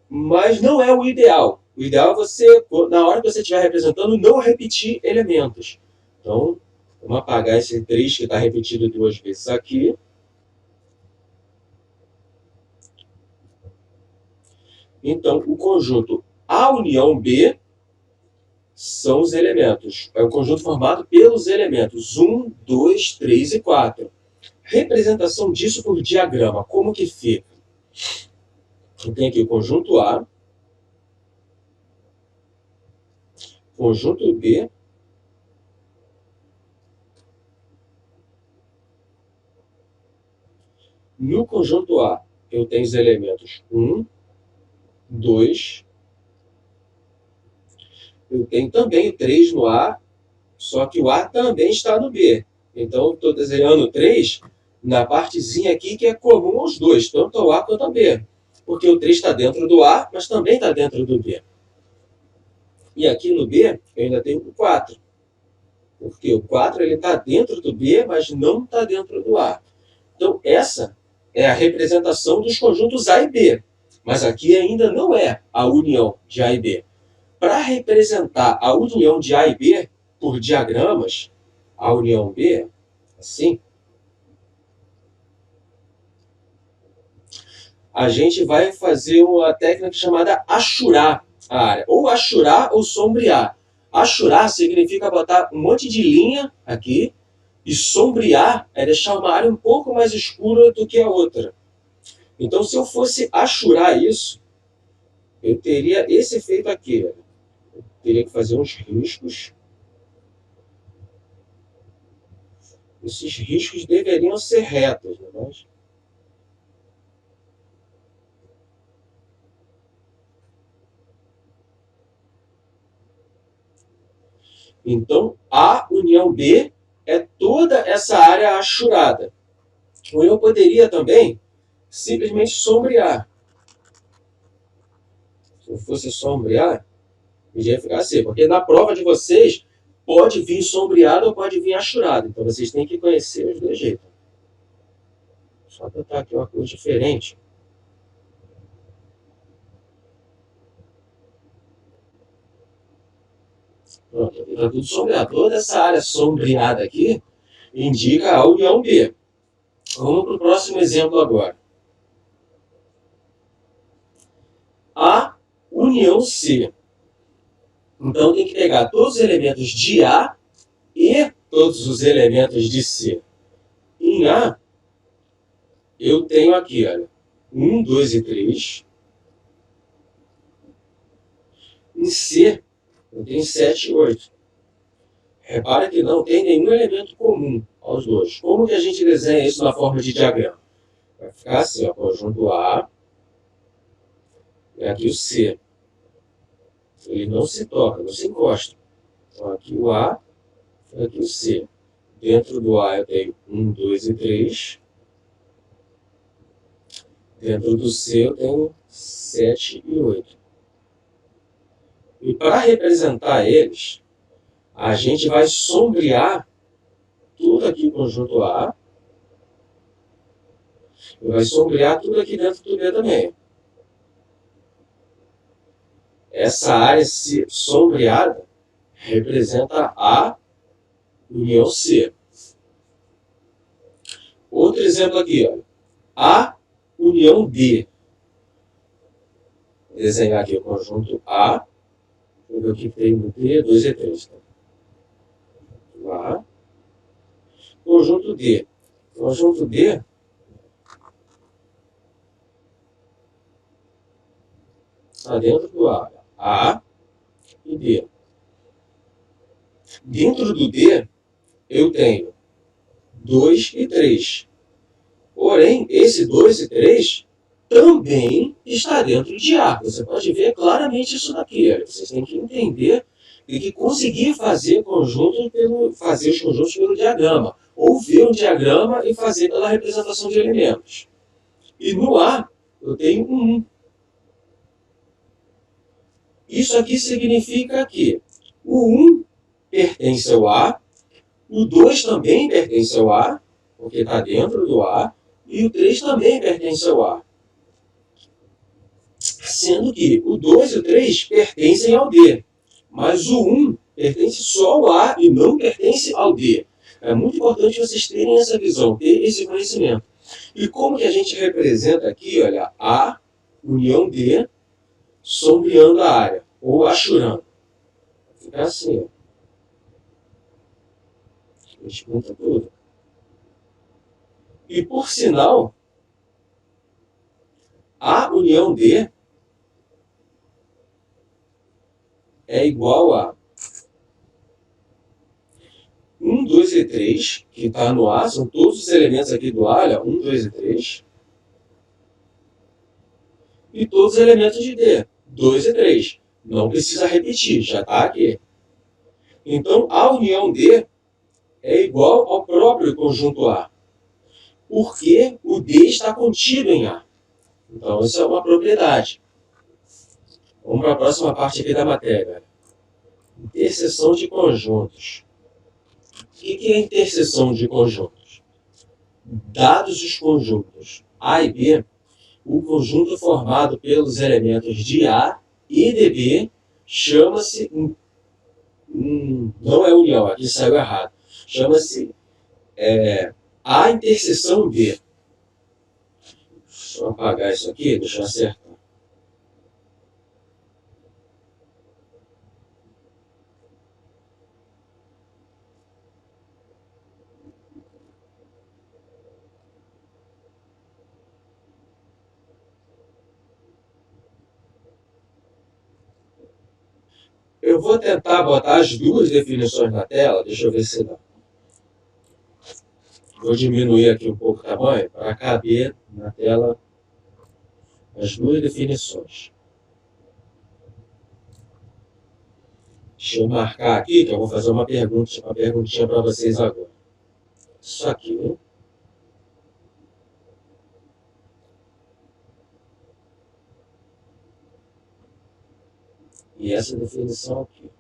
Mas não é o ideal. O ideal é você, na hora que você estiver representando, não repetir elementos. Então, vamos apagar esse 3 que está repetido 2 vezes aqui. Então, o conjunto A união B são os elementos. É o conjunto formado pelos elementos 1, 2, 3 e 4. Representação disso por diagrama. Como que fica? Eu tenho aqui o conjunto A, conjunto B, no conjunto A eu tenho os elementos 1, 2, eu tenho também o 3 no A, só que o A também está no B. Então, eu estou desenhando 3 na partezinha aqui que é comum aos dois, tanto ao A quanto ao B. Porque o 3 está dentro do A, mas também está dentro do B. E aqui no B, eu ainda tenho o 4. Porque o 4 está dentro do B, mas não está dentro do A. Então, essa é a representação dos conjuntos A e B. Mas aqui ainda não é a união de A e B. Para representar a união de A e B por diagramas, a união B, assim, a gente vai fazer uma técnica chamada achurar a área. Ou achurar ou sombrear. Achurar significa botar um monte de linha aqui, e sombrear é deixar uma área um pouco mais escura do que a outra. Então, se eu fosse achurar isso, eu teria esse efeito aqui. Eu teria que fazer uns riscos. Esses riscos deveriam ser retos, né? Mas... Então, A união B é toda essa área achurada. Ou eu poderia também simplesmente sombrear. eu fosse sombrear, podia ficar assim, porque na prova de vocês pode vir sombreado ou pode vir achurado. Então vocês têm que conhecer os dois jeitos. Só botar aqui uma cor diferente. Pronto, está tudo sombreado. Toda essa área sombreada aqui indica a união B. Vamos para o próximo exemplo agora. A união C. Então tem que pegar todos os elementos de A e todos os elementos de C. Em A, eu tenho aqui, olha, 1, 2 e 3. Em C, eu tenho 7 e 8. Repara que não tem nenhum elemento comum aos dois. Como que a gente desenha isso na forma de diagrama? Vai ficar assim, ó, conjunto A e aqui o C. Ele não se toca, não se encosta. Então aqui o A e aqui o C. Dentro do A eu tenho 1, 2 e 3. Dentro do C eu tenho 7 e 8. E para representar eles, a gente vai sombrear tudo aqui conjunto A. E vai sombrear tudo aqui dentro do B também. Essa área sombreada representa A união C. Outro exemplo aqui, ó. A união D. Vou desenhar aqui o conjunto A. Vou ver o que tem no D, 2 e 3. A. Conjunto D. Conjunto D está dentro do A. A e D. Dentro do D, eu tenho 2 e 3. Porém, esse 2 e 3 também está dentro de A. Você pode ver claramente isso daqui. Vocês têm que entender e que conseguir fazer fazer os conjuntos pelo diagrama. Ou ver um diagrama e fazer pela representação de elementos. E no A, eu tenho um 1. Isso aqui significa que o 1 pertence ao A, o 2 também pertence ao A, porque está dentro do A, e o 3 também pertence ao A. Sendo que o 2 e o 3 pertencem ao D, mas o 1 pertence só ao A e não pertence ao D. É muito importante vocês terem essa visão, ter esse conhecimento. E como que a gente representa aqui, olha, A união D, sombreando a área, ou achurando. Fica assim, ó. A gente junta tudo. E por sinal, A união D é igual a 1, 2 e 3, que está no A, são todos os elementos aqui do A, olha, 1, 2 e 3. E todos os elementos de D, 2 e 3. Não precisa repetir, já está aqui. Então, a união D é igual ao próprio conjunto A, porque o D está contido em A. Então, isso é uma propriedade. Vamos para a próxima parte aqui da matéria. Interseção de conjuntos. O que é interseção de conjuntos? Dados os conjuntos A e B, o conjunto formado pelos elementos de A e de B chama-se... não é união, aqui saiu errado. Chama-se A interseção B. Deixa eu apagar isso aqui, deixa eu acertar. Eu vou tentar botar as duas definições na tela, deixa eu ver se dá. Vou diminuir aqui um pouco o tamanho para caber na tela as duas definições. Deixa eu marcar aqui, que eu vou fazer uma perguntinha para vocês agora. Isso aqui, né? e essa definição aqui.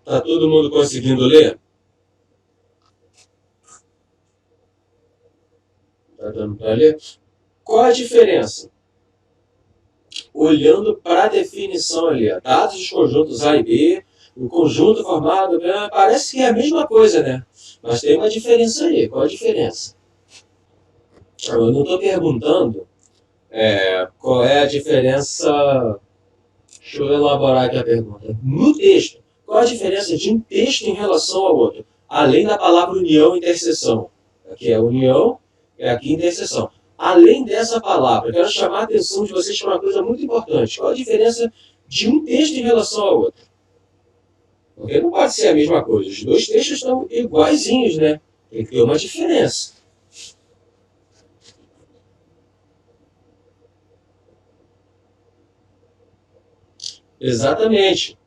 Tá todo mundo conseguindo ler? Tá dando para ler? Qual a diferença? Olhando para a definição ali, dados dos conjuntos A e B, o conjunto formado, parece que é a mesma coisa, né? Mas tem uma diferença aí. Qual a diferença? Eu não estou perguntando qual é a diferença. Deixa eu elaborar aqui a pergunta. No texto, qual a diferença de um texto em relação ao outro? Além da palavra união e interseção. Aqui é união, aqui interseção. Além dessa palavra, eu quero chamar a atenção de vocês para uma coisa muito importante. Qual a diferença de um texto em relação ao outro? Porque não pode ser a mesma coisa. Os dois textos estão iguaizinhos, né? Tem que ter uma diferença. Exatamente.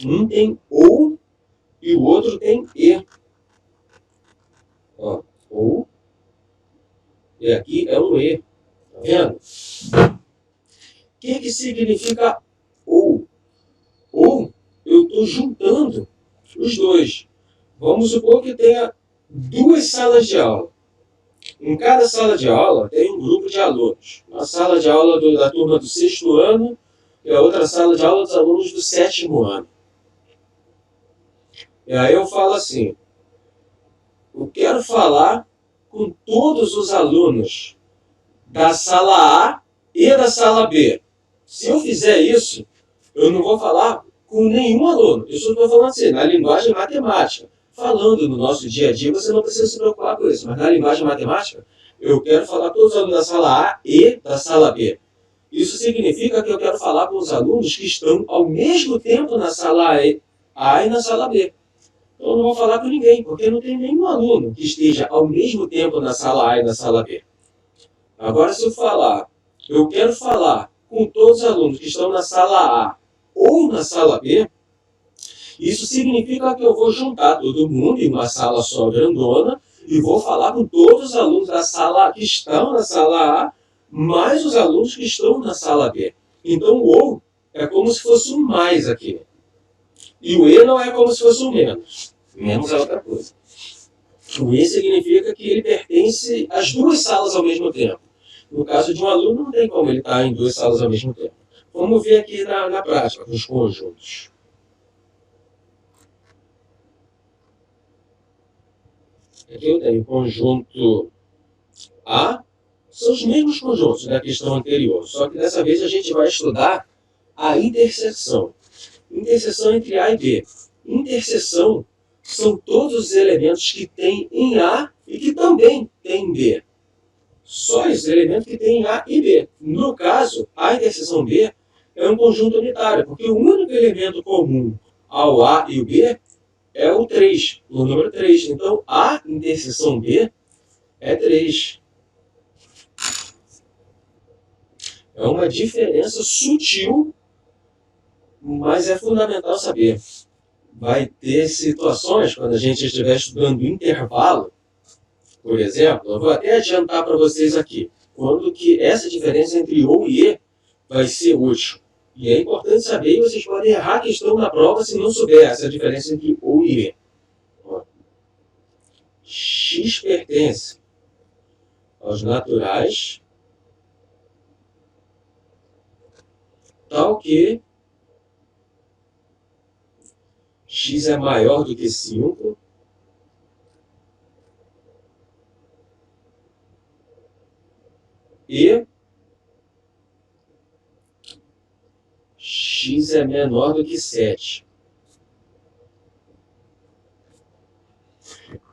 Um tem ou e o outro tem e. Ó, ou e aqui é um e. Tá vendo? O que significa ou? Ou eu estou juntando os dois. Vamos supor que tenha duas salas de aula. Em cada sala de aula tem um grupo de alunos. Uma sala de aula da turma do 6º ano e a outra sala de aula dos alunos do 7º ano. E aí eu falo assim, eu quero falar com todos os alunos da sala A e da sala B. Se eu fizer isso, eu não vou falar com nenhum aluno. Isso eu estou falando assim, na linguagem matemática. Falando no nosso dia a dia, você não precisa se preocupar com isso. Mas na linguagem matemática, eu quero falar com todos os alunos da sala A e da sala B. Isso significa que eu quero falar com os alunos que estão ao mesmo tempo na sala A e na sala B. Então eu não vou falar com ninguém, porque não tem nenhum aluno que esteja ao mesmo tempo na sala A e na sala B. Agora, se eu falar, eu quero falar com todos os alunos que estão na sala A ou na sala B, isso significa que eu vou juntar todo mundo em uma sala só grandona e vou falar com todos os alunos da sala que estão na sala A, mais os alunos que estão na sala B. Então o ou é como se fosse um mais aqui. E o e não é como se fosse um menos. Menos é outra coisa. O e significa que ele pertence às duas salas ao mesmo tempo. No caso de um aluno, não tem como ele estar em duas salas ao mesmo tempo. Vamos ver aqui na prática, com os conjuntos. Aqui eu tenho o conjunto A, são os mesmos conjuntos da questão anterior, só que dessa vez a gente vai estudar a interseção. Interseção entre A e B. Interseção são todos os elementos que tem em A e que também tem em B. Só esses elementos que tem em A e B. No caso, a interseção B é um conjunto unitário, porque o único elemento comum ao A e o B é o 3, o número 3. Então, a interseção B é 3. É uma diferença sutil, mas é fundamental saber. Vai ter situações, quando a gente estiver estudando intervalo, por exemplo, eu vou até adiantar para vocês aqui, quando que essa diferença entre ou e e vai ser útil. E é importante saber, e vocês podem errar a questão na prova se não souber essa diferença entre ou e e. X pertence aos naturais, tal que x é maior do que 5 e x é menor do que 7.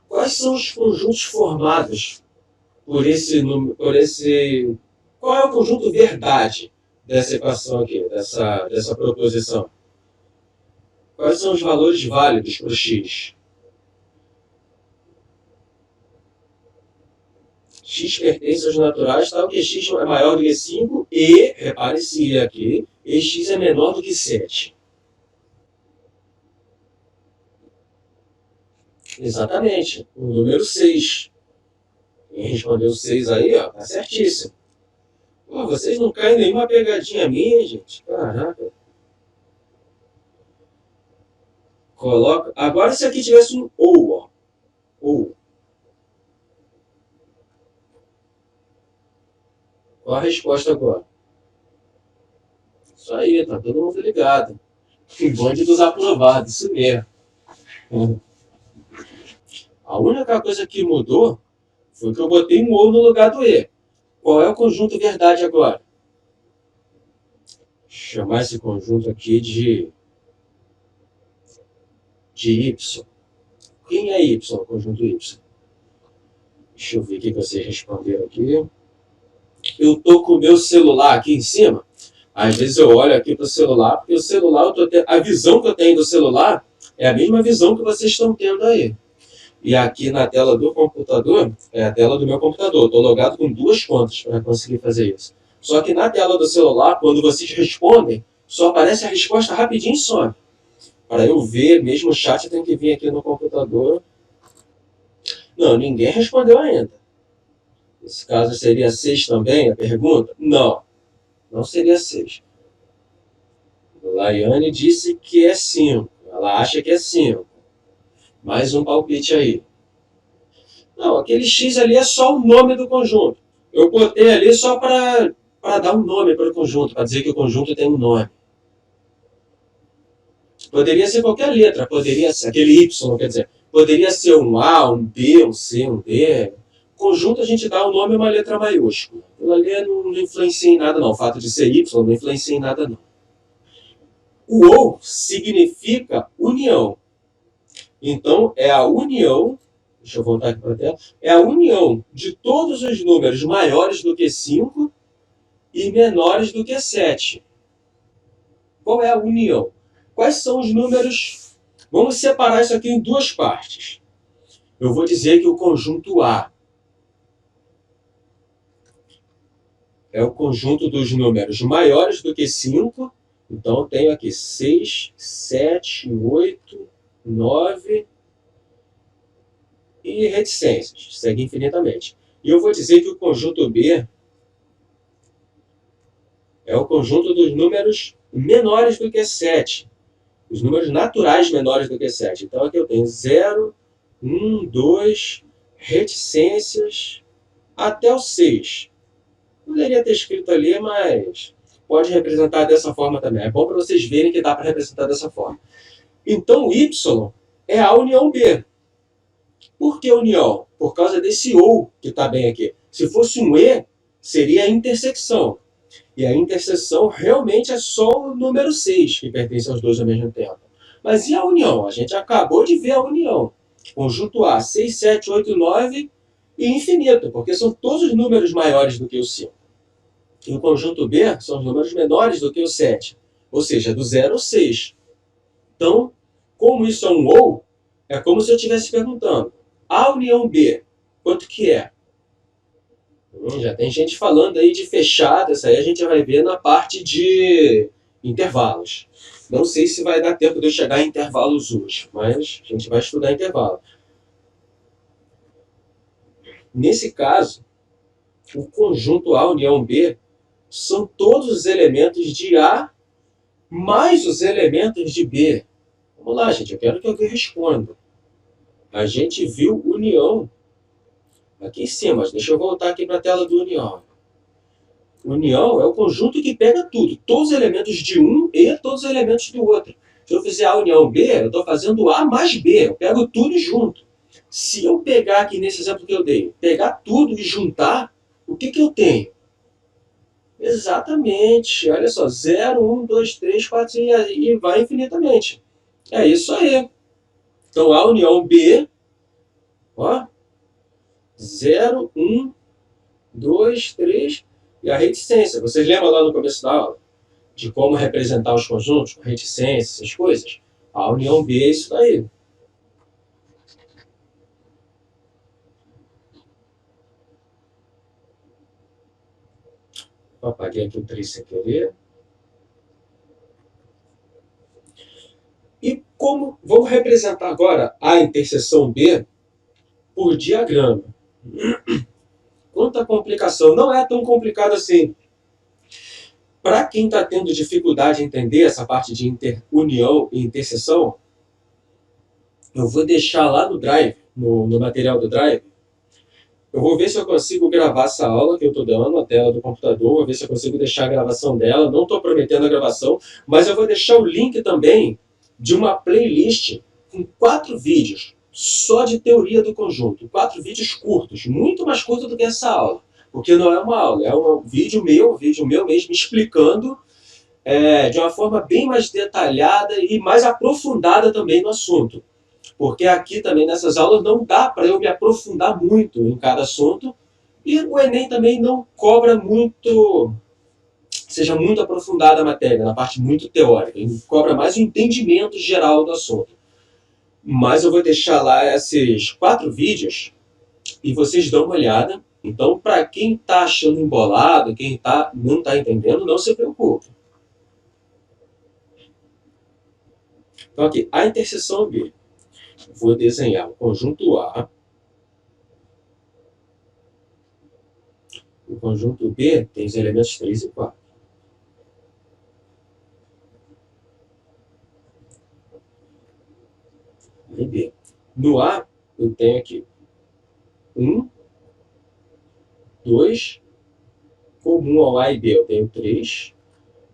Quais são os conjuntos formados por esse número, qual é o conjunto verdade dessa equação aqui, dessa proposição? Quais são os valores válidos para o x? X pertence aos naturais, tal que x é maior do que 5 e, repare se aqui, e x é menor do que 7. Exatamente, o número 6. Quem respondeu 6 aí, ó, tá certíssimo. Pô, vocês não caem em nenhuma pegadinha minha, gente. Caraca. Coloca. Agora se aqui tivesse um ou, ó. Ou. Qual a resposta agora? Isso aí, tá todo mundo ligado. O bonde dos aprovados, isso mesmo. A única coisa que mudou foi que eu botei um ou no lugar do e. Qual é o conjunto verdade agora? Vou chamar esse conjunto aqui de y. Quem é y, conjunto y? Deixa eu ver o que vocês responderam aqui. Eu tô com o meu celular aqui em cima. Às vezes eu olho aqui para o celular, porque o celular, a visão que eu tenho do celular é a mesma visão que vocês estão tendo aí. E aqui na tela do computador, é a tela do meu computador. Estou logado com duas contas para conseguir fazer isso. Só que na tela do celular, quando vocês respondem, só aparece a resposta rapidinho e some. Para eu ver, mesmo o chat, eu tenho que vir aqui no computador. Não, ninguém respondeu ainda. Nesse caso seria 6 também, a pergunta? Não, não seria 6. Laiane disse que é 5. Ela acha que é 5. Mais um palpite aí. Não, aquele X ali é só o nome do conjunto. Eu botei ali só para dar um nome para o conjunto, para dizer que o conjunto tem um nome. Poderia ser qualquer letra, poderia ser aquele Y, quer dizer, poderia ser um A, um B, um C, um D. Conjunto a gente dá o nome a uma letra maiúscula. Aquilo ali não influencia em nada não, o fato de ser Y não influencia em nada não. O ou significa união. Então, é a união, deixa eu voltar aqui para a tela, é a união de todos os números maiores do que 5 e menores do que 7. Qual é a união? Quais são os números? Vamos separar isso aqui em duas partes. Eu vou dizer que o conjunto A é o conjunto dos números maiores do que 5. Então, eu tenho aqui 6, 7, 8, 9 e reticências. Segue infinitamente. E eu vou dizer que o conjunto B é o conjunto dos números menores do que 7. Os números naturais menores do que 7. Então, aqui eu tenho 0, 1, 2, reticências, até o 6. Poderia ter escrito ali, mas pode representar dessa forma também. É bom para vocês verem que dá para representar dessa forma. Então, o Y é a união B. Por que união? Por causa desse ou que está bem aqui. Se fosse um E, seria a intersecção. E a interseção realmente é só o número 6, que pertence aos dois ao mesmo tempo. Mas e a união? A gente acabou de ver a união. Conjunto A, 6, 7, 8, 9 e infinito, porque são todos os números maiores do que o 5. E o conjunto B são os números menores do que o 7, ou seja, do 0 ao 6. Então, como isso é um ou, é como se eu estivesse perguntando, a união B, quanto que é? Já tem gente falando aí de fechada, isso aí a gente vai ver na parte de intervalos. Não sei se vai dar tempo de eu chegar em intervalos hoje, mas a gente vai estudar intervalo. Nesse caso, o conjunto A união B são todos os elementos de A mais os elementos de B. Vamos lá, gente, eu quero que alguém responda. A gente viu união aqui em cima, deixa eu voltar aqui para a tela do união. União é o conjunto que pega tudo, todos os elementos de um e todos os elementos do outro. Se eu fizer A união B, eu estou fazendo A mais B, eu pego tudo junto. Se eu pegar aqui nesse exemplo que eu dei, pegar tudo e juntar, o que eu tenho? Exatamente, olha só, 0, 1, 2, 3, 4 e vai infinitamente. É isso aí. Então A união B, ó, 0, 1, 2, 3 e a reticência. Vocês lembram lá no começo da aula de como representar os conjuntos, reticência, essas coisas? A união B é isso daí. Apaguei aqui o 3 sem querer. E como vamos representar agora a interseção B por diagrama? Quanta complicação. Não é tão complicado assim. Para quem está tendo dificuldade em entender essa parte de interunião e interseção, eu vou deixar lá no Drive, no material do Drive. Eu vou ver se eu consigo gravar essa aula que eu estou dando na tela do computador, vou ver se eu consigo deixar a gravação dela. Não estou prometendo a gravação, mas eu vou deixar o link também de uma playlist com 4 vídeos só de teoria do conjunto. 4 vídeos curtos, muito mais curtos do que essa aula. Porque não é uma aula, é um vídeo meu mesmo, explicando de uma forma bem mais detalhada e mais aprofundada também no assunto. Porque aqui também nessas aulas não dá para eu me aprofundar muito em cada assunto, e o Enem também não cobra muito, seja muito aprofundada a matéria, na parte muito teórica, ele cobra mais o entendimento geral do assunto. Mas eu vou deixar lá esses 4 vídeos e vocês dão uma olhada. Então, para quem está achando embolado, quem não está entendendo, não se preocupe. Então aqui, a interseção B. Vou desenhar o conjunto A. O conjunto B tem os elementos 3 e 4. Aí B. No A, eu tenho aqui 1, 2, comum ao A e B eu tenho 3,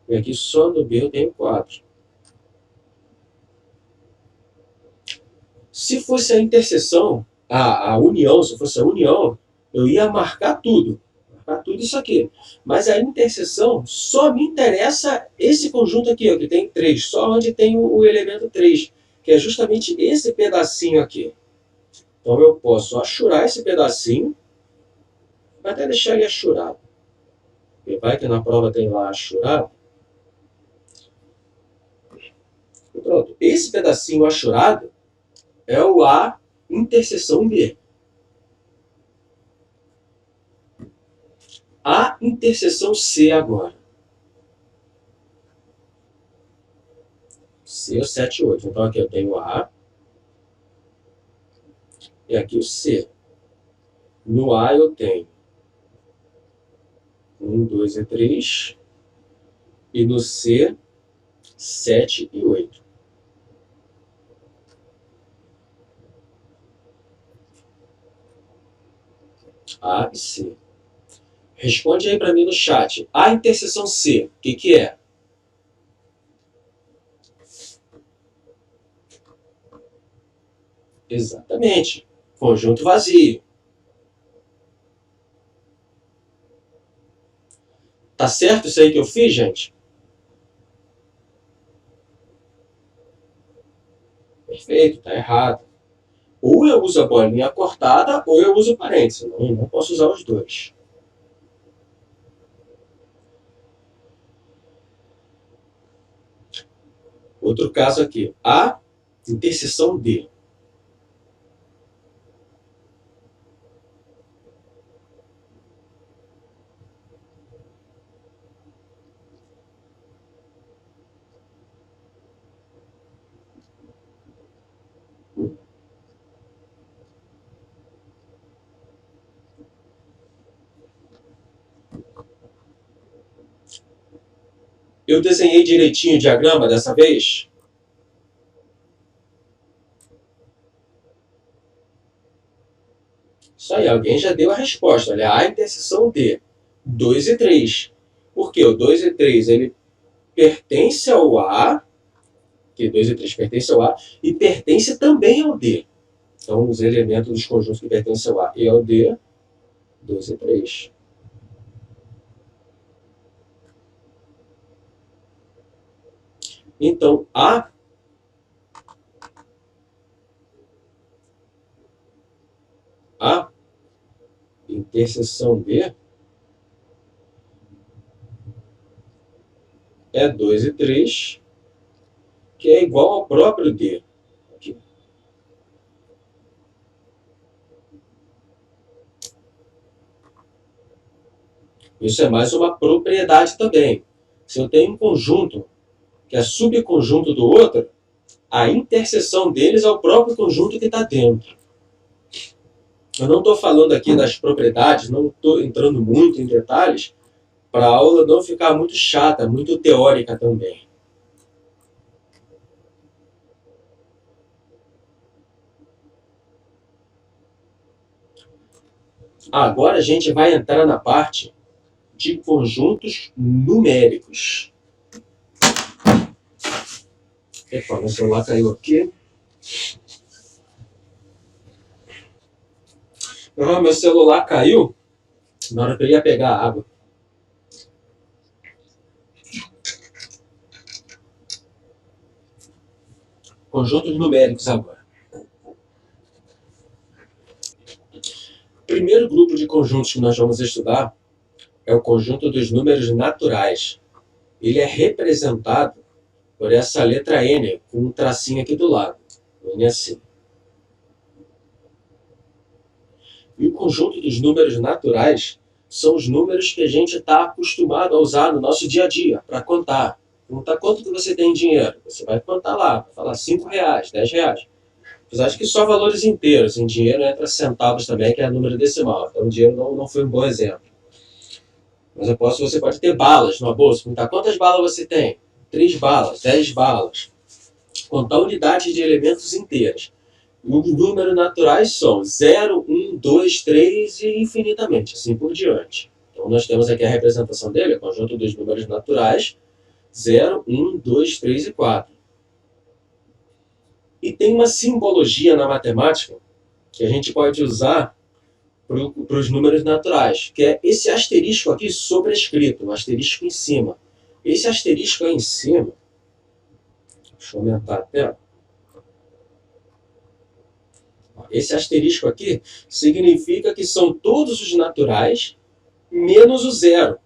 e aqui só no B eu tenho 4. Se fosse a interseção, a união, se fosse a união, eu ia marcar tudo isso aqui. Mas a interseção só me interessa esse conjunto aqui, ó, que tem 3, só onde tem o elemento 3, que é justamente esse pedacinho aqui. Então eu posso achurar esse pedacinho, vou até deixar ele achurado. Porque vai que na prova tem lá achurado. E pronto, esse pedacinho achurado é o A interseção B. A interseção C agora. C é o 7 e 8. Então aqui eu tenho A. E aqui o C. No A eu tenho 1, 2 e 3. E no C, 7 e 8. A e C. Responde aí para mim no chat. A interseção C, o que é? Exatamente. Conjunto vazio. Tá certo isso aí que eu fiz, gente? Perfeito, tá errado. Ou eu uso a bolinha cortada, ou eu uso parênteses. Não posso usar os dois. Outro caso aqui. A interseção D. Eu desenhei direitinho o diagrama dessa vez? Isso aí, alguém já deu a resposta. Olha, A interseção D. 2 e 3. Por quê? O 2 e 3 ele pertence ao A, que 2 e 3 pertence ao A, e pertence também ao D. Então, os elementos dos conjuntos que pertencem ao A e ao D, 2 e 3. Então, A interseção B é 2 e 3, que é igual ao próprio D. Aqui. Isso é mais uma propriedade também. Se eu tenho um conjunto que é subconjunto do outro, a interseção deles é o próprio conjunto que está dentro. Eu não estou falando aqui das propriedades, não estou entrando muito em detalhes, para a aula não ficar muito chata, muito teórica também. Agora a gente vai entrar na parte de conjuntos numéricos. Epa, meu celular caiu aqui. Meu celular caiu na hora que eu ia pegar a água. Conjuntos numéricos agora. O primeiro grupo de conjuntos que nós vamos estudar é o conjunto dos números naturais. Ele é representado por essa letra N, com um tracinho aqui do lado. N assim. E o conjunto dos números naturais são os números que a gente está acostumado a usar no nosso dia a dia, para contar. Perguntar quanto que você tem em dinheiro. Você vai contar lá, vai falar 5 reais, 10 reais. Mas acho que só valores inteiros. Em dinheiro entra centavos também, que é número decimal. Então o dinheiro não foi um bom exemplo. Mas você pode ter balas numa bolsa. Perguntar quantas balas você tem. 3 balas, 10 balas. Contar unidades de elementos inteiras. Os números naturais são 0, 1, 2, 3 e infinitamente, assim por diante. Então nós temos aqui a representação dele, o conjunto dos números naturais, 0, 1, 2, 3 e 4. E tem uma simbologia na matemática que a gente pode usar para os números naturais, que é esse asterisco aqui sobrescrito, um asterisco em cima. Esse asterisco aí em cima, deixa eu aumentar a tela. Esse asterisco aqui significa que são todos os naturais menos o zero.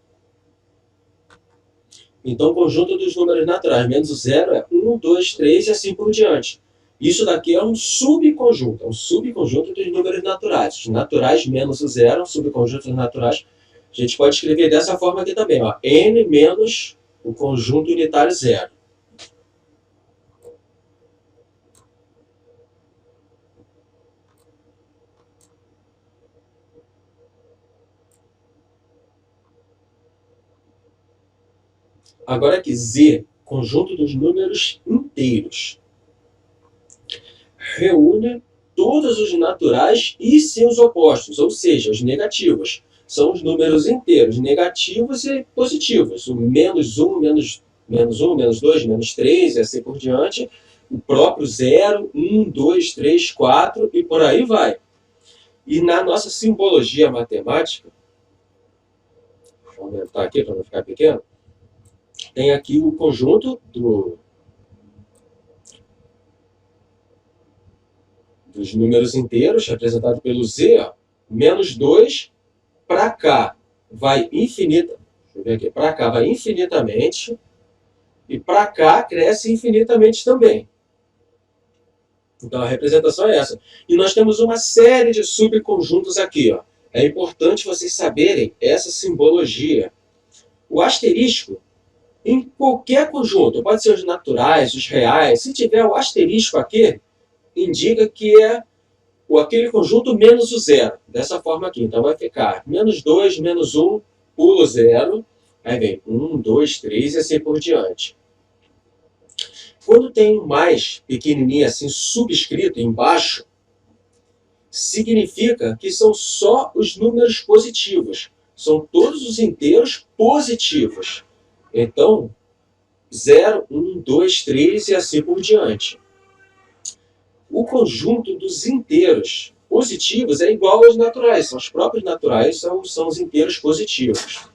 Então, o conjunto dos números naturais menos o zero é 1, 2, 3 e assim por diante. Isso daqui é um subconjunto dos números naturais. Os naturais menos o zero, um subconjunto dos naturais. A gente pode escrever dessa forma aqui também, ó, n menos o conjunto unitário zero. Agora aqui, Z, conjunto dos números inteiros. Reúne todos os naturais e seus opostos, ou seja, os negativos. São os números inteiros, negativos e positivos. O menos 1, menos 1, menos 2, menos 3 e assim por diante. O próprio 0, 1, 2, 3, 4 e por aí vai. E na nossa simbologia matemática, deixa eu aumentar aqui para não ficar pequeno, tem aqui o conjunto dos números inteiros, representado pelo Z, ó, menos 2, para cá vai infinita, deixa eu ver aqui, para cá vai infinitamente, e para cá cresce infinitamente também. Então a representação é essa. E nós temos uma série de subconjuntos aqui, ó. É importante vocês saberem essa simbologia. O asterisco, em qualquer conjunto, pode ser os naturais, os reais, se tiver o asterisco aqui, indica que é aquele conjunto menos o zero. Dessa forma aqui. Então vai ficar menos 2, menos 1, pulo 0. Aí vem 1, 2, 3 e assim por diante. Quando tem um mais pequenininho assim, subscrito embaixo, significa que são só os números positivos. São todos os inteiros positivos. Então, 0, 1, 2, 3 e assim por diante. O conjunto dos inteiros positivos é igual aos naturais. São os próprios naturais, são os inteiros positivos.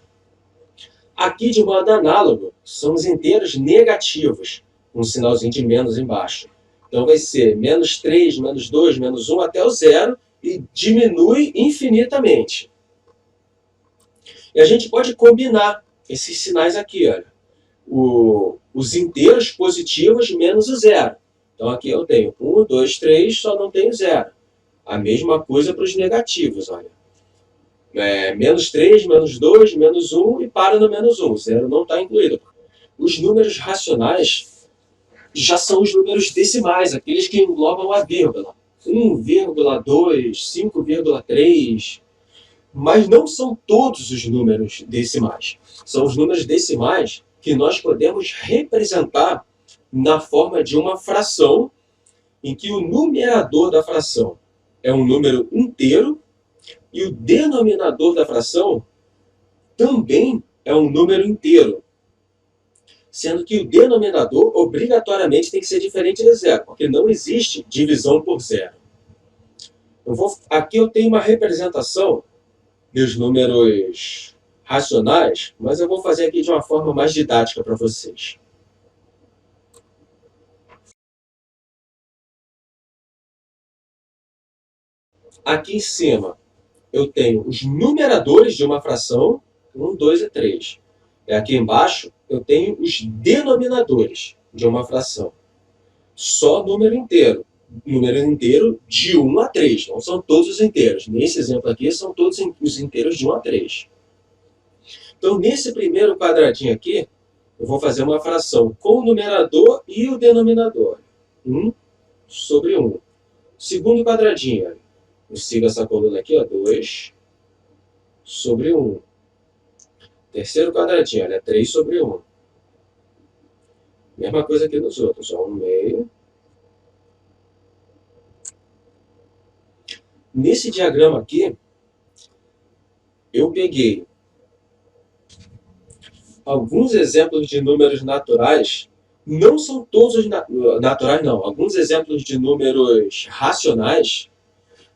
Aqui, de modo análogo, são os inteiros negativos, com um sinalzinho de menos embaixo. Então vai ser menos 3, menos 2, menos 1 até o zero e diminui infinitamente. E a gente pode combinar esses sinais aqui, olha. Os inteiros positivos menos o zero. Então aqui eu tenho 1, 2, 3, só não tenho zero. A mesma coisa para os negativos, olha. Menos 3, menos 2, menos 1 e para no menos 1. Zero não está incluído. Os números racionais já são os números decimais, aqueles que englobam a vírgula. 1,2, 5,3. Mas não são todos os números decimais. São os números decimais que nós podemos representar na forma de uma fração, em que o numerador da fração é um número inteiro e o denominador da fração também é um número inteiro. Sendo que o denominador obrigatoriamente tem que ser diferente de zero, porque não existe divisão por zero. Aqui eu tenho uma representação dos números racionais, mas eu vou fazer aqui de uma forma mais didática para vocês. Aqui em cima eu tenho os numeradores de uma fração, 1, 2 e 3. E aqui embaixo eu tenho os denominadores de uma fração. Só número inteiro. Número inteiro de 1 a 3. Não são todos os inteiros. Nesse exemplo aqui, são todos os inteiros de 1 a 3. Então, nesse primeiro quadradinho aqui, eu vou fazer uma fração com o numerador e o denominador. 1 sobre 1. Segundo quadradinho, eu sigo essa coluna aqui, ó, 2 sobre 1. Terceiro quadradinho, olha, 3 sobre 1. Mesma coisa aqui nos outros, só 1 meio. Nesse diagrama aqui, eu peguei alguns exemplos de números naturais. Não são todos naturais, não. Alguns exemplos de números racionais.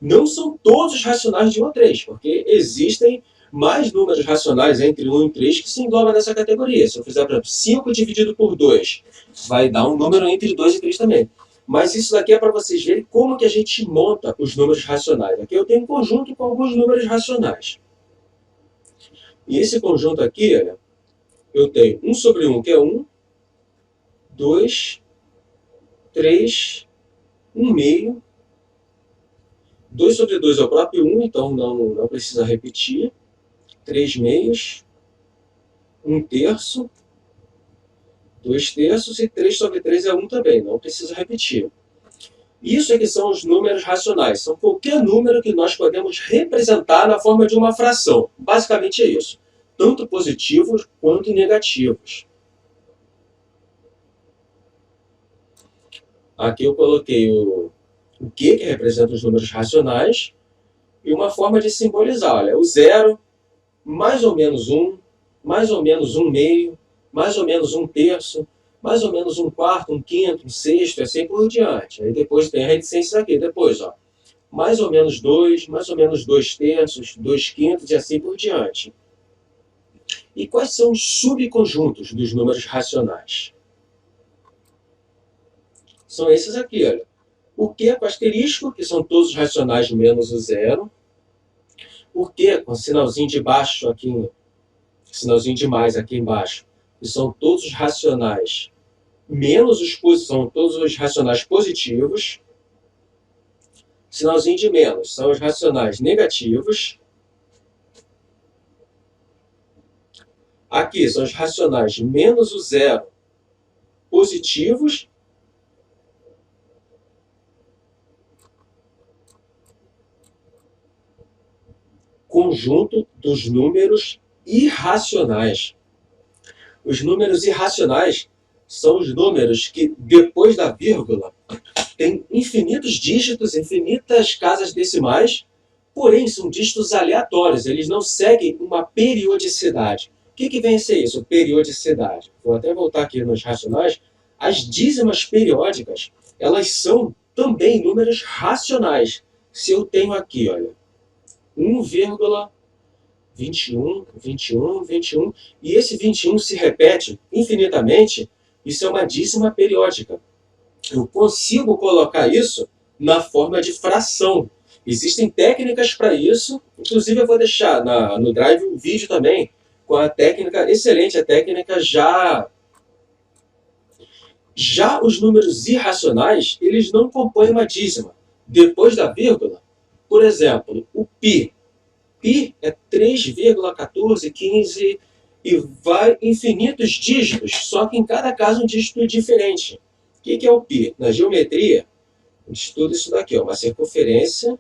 Não são todos racionais de 1 a 3, porque existem mais números racionais entre 1 e 3 que se englobam nessa categoria. Se eu fizer, por exemplo, 5 dividido por 2, vai dar um número entre 2 e 3 também. Mas isso daqui é para vocês verem como que a gente monta os números racionais. Aqui eu tenho um conjunto com alguns números racionais. E esse conjunto aqui, olha, eu tenho 1 sobre 1, que é 1, 2, 3, 1 meio, 2 sobre 2 é o próprio 1, então não precisa repetir, 3 meios, 1 terço, 2 terços e 3 sobre 3 é 1 também, não precisa repetir. Isso é que são os números racionais, são qualquer número que nós podemos representar na forma de uma fração. Basicamente é isso, tanto positivos quanto negativos. Aqui eu coloquei o que representa os números racionais e uma forma de simbolizar. Olha, o zero, mais ou menos 1, mais ou menos 1 meio, mais ou menos 1 terço, mais ou menos 1 quarto, 1 quinto, 1 sexto, e assim por diante. Aí depois tem a reticência aqui, depois, ó, mais ou menos 2, mais ou menos 2 terços, 2 quintos e assim por diante. E quais são os subconjuntos dos números racionais? São esses aqui, olha. O que com asterisco, que são todos os racionais menos o zero. O que com sinalzinho de baixo aqui, sinalzinho de mais aqui embaixo, que são todos os racionais menos são todos os racionais positivos. Sinalzinho de menos são os racionais negativos. Aqui são os racionais menos o zero positivos. Conjunto dos números irracionais. Os números irracionais são os números que, depois da vírgula, tem infinitos dígitos, infinitas casas decimais, porém são dígitos aleatórios, eles não seguem uma periodicidade. O que vem a ser isso? Periodicidade. Vou até voltar aqui nos racionais. As dízimas periódicas, elas são também números racionais. Se eu tenho aqui, olha, 1,21, 21, 21, e esse 21 se repete infinitamente, isso é uma dízima periódica. Eu consigo colocar isso na forma de fração. Existem técnicas para isso, inclusive eu vou deixar no Drive um vídeo também com a técnica, excelente a técnica já os números irracionais, eles não compõem uma dízima. Depois da vírgula, por exemplo, o π. Π é 3,1415 e vai infinitos dígitos, só que em cada caso um dígito diferente. O que é o π? Na geometria, a gente estuda isso daqui, ó, uma circunferência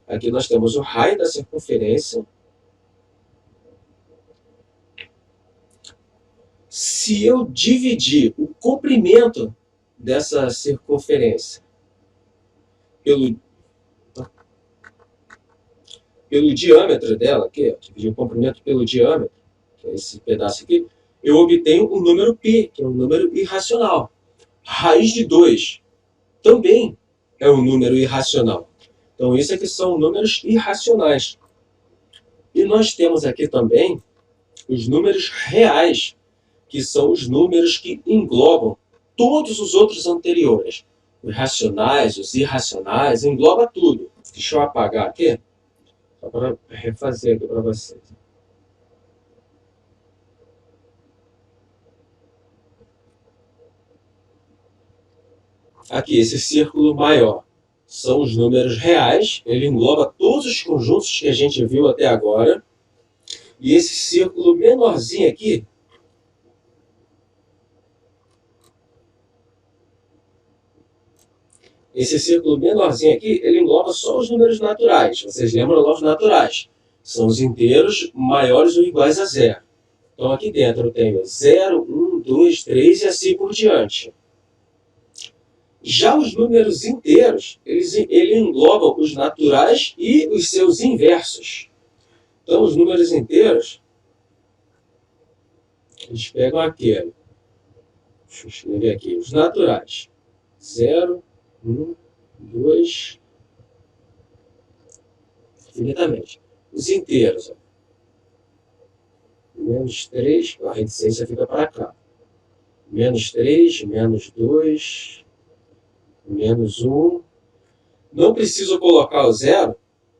Aqui nós temos o raio da circunferência. Se eu dividir o comprimento dessa circunferência pelo diâmetro dela, aqui, ó, dividir o comprimento pelo diâmetro, que é esse pedaço aqui, eu obtenho o número π, que é um número irracional. Raiz de 2 também é um número irracional. Então, isso aqui são números irracionais. E nós temos aqui também os números reais, que são os números que englobam todos os outros anteriores. Os racionais, os irracionais, engloba tudo. Deixa eu apagar aqui, só para refazer aqui para vocês. Aqui, esse círculo maior são os números reais, ele engloba todos os conjuntos que a gente viu até agora. E esse círculo menorzinho aqui, ele engloba só os números naturais. Vocês lembram lá os naturais? São os inteiros maiores ou iguais a zero. Então aqui dentro eu tenho 0, 1, 2, 3 e assim por diante. Já os números inteiros, ele englobam os naturais e os seus inversos. Então os números inteiros, eles pegam aquele. Deixa eu escrever aqui. Os naturais. 0, 1, 2, infinitamente. Os inteiros, ó. Menos 3, a reticência fica para cá. Menos 3, menos 2, menos 1. Não preciso colocar o zero,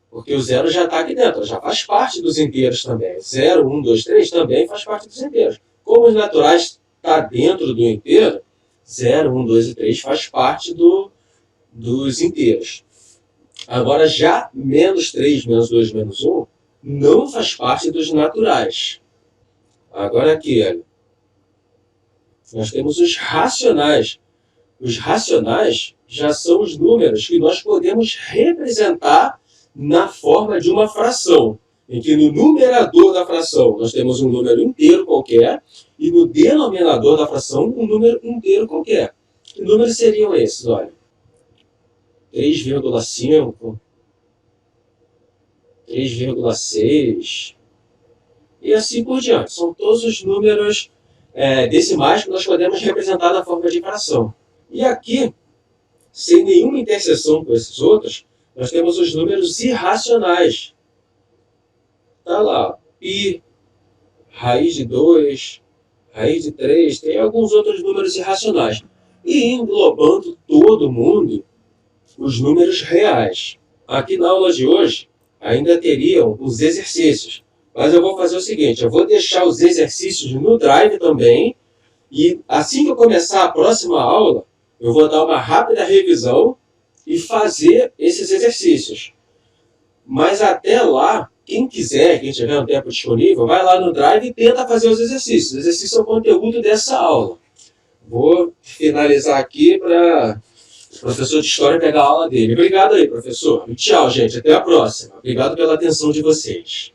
porque o zero já está aqui dentro, já faz parte dos inteiros também. 0, 1, 2, 3 também faz parte dos inteiros. Como os naturais está dentro do inteiro, 0, 1, 2 e 3 faz parte dos inteiros. Agora, já menos 3, menos 2, menos 1, não faz parte dos naturais. Agora aqui, olha, nós temos os racionais. Os racionais já são os números que nós podemos representar na forma de uma fração, em que no numerador da fração nós temos um número inteiro qualquer e no denominador da fração um número inteiro qualquer. Que números seriam esses? Olha, 3,5, 3,6 e assim por diante. São todos os números decimais que nós podemos representar na forma de fração. E aqui, sem nenhuma interseção com esses outros, nós temos os números irracionais. Está lá, π, raiz de 2, raiz de 3, tem alguns outros números irracionais. E englobando todo mundo, os números reais. Aqui na aula de hoje, ainda teriam os exercícios. Mas eu vou fazer o seguinte, eu vou deixar os exercícios no Drive também, e assim que eu começar a próxima aula, eu vou dar uma rápida revisão e fazer esses exercícios. Mas até lá, quem quiser, quem tiver um tempo disponível, vai lá no Drive e tenta fazer os exercícios. Os exercícios é o conteúdo dessa aula. Vou finalizar aqui para o professor de História pegar a aula dele. Obrigado aí, professor. E tchau, gente. Até a próxima. Obrigado pela atenção de vocês.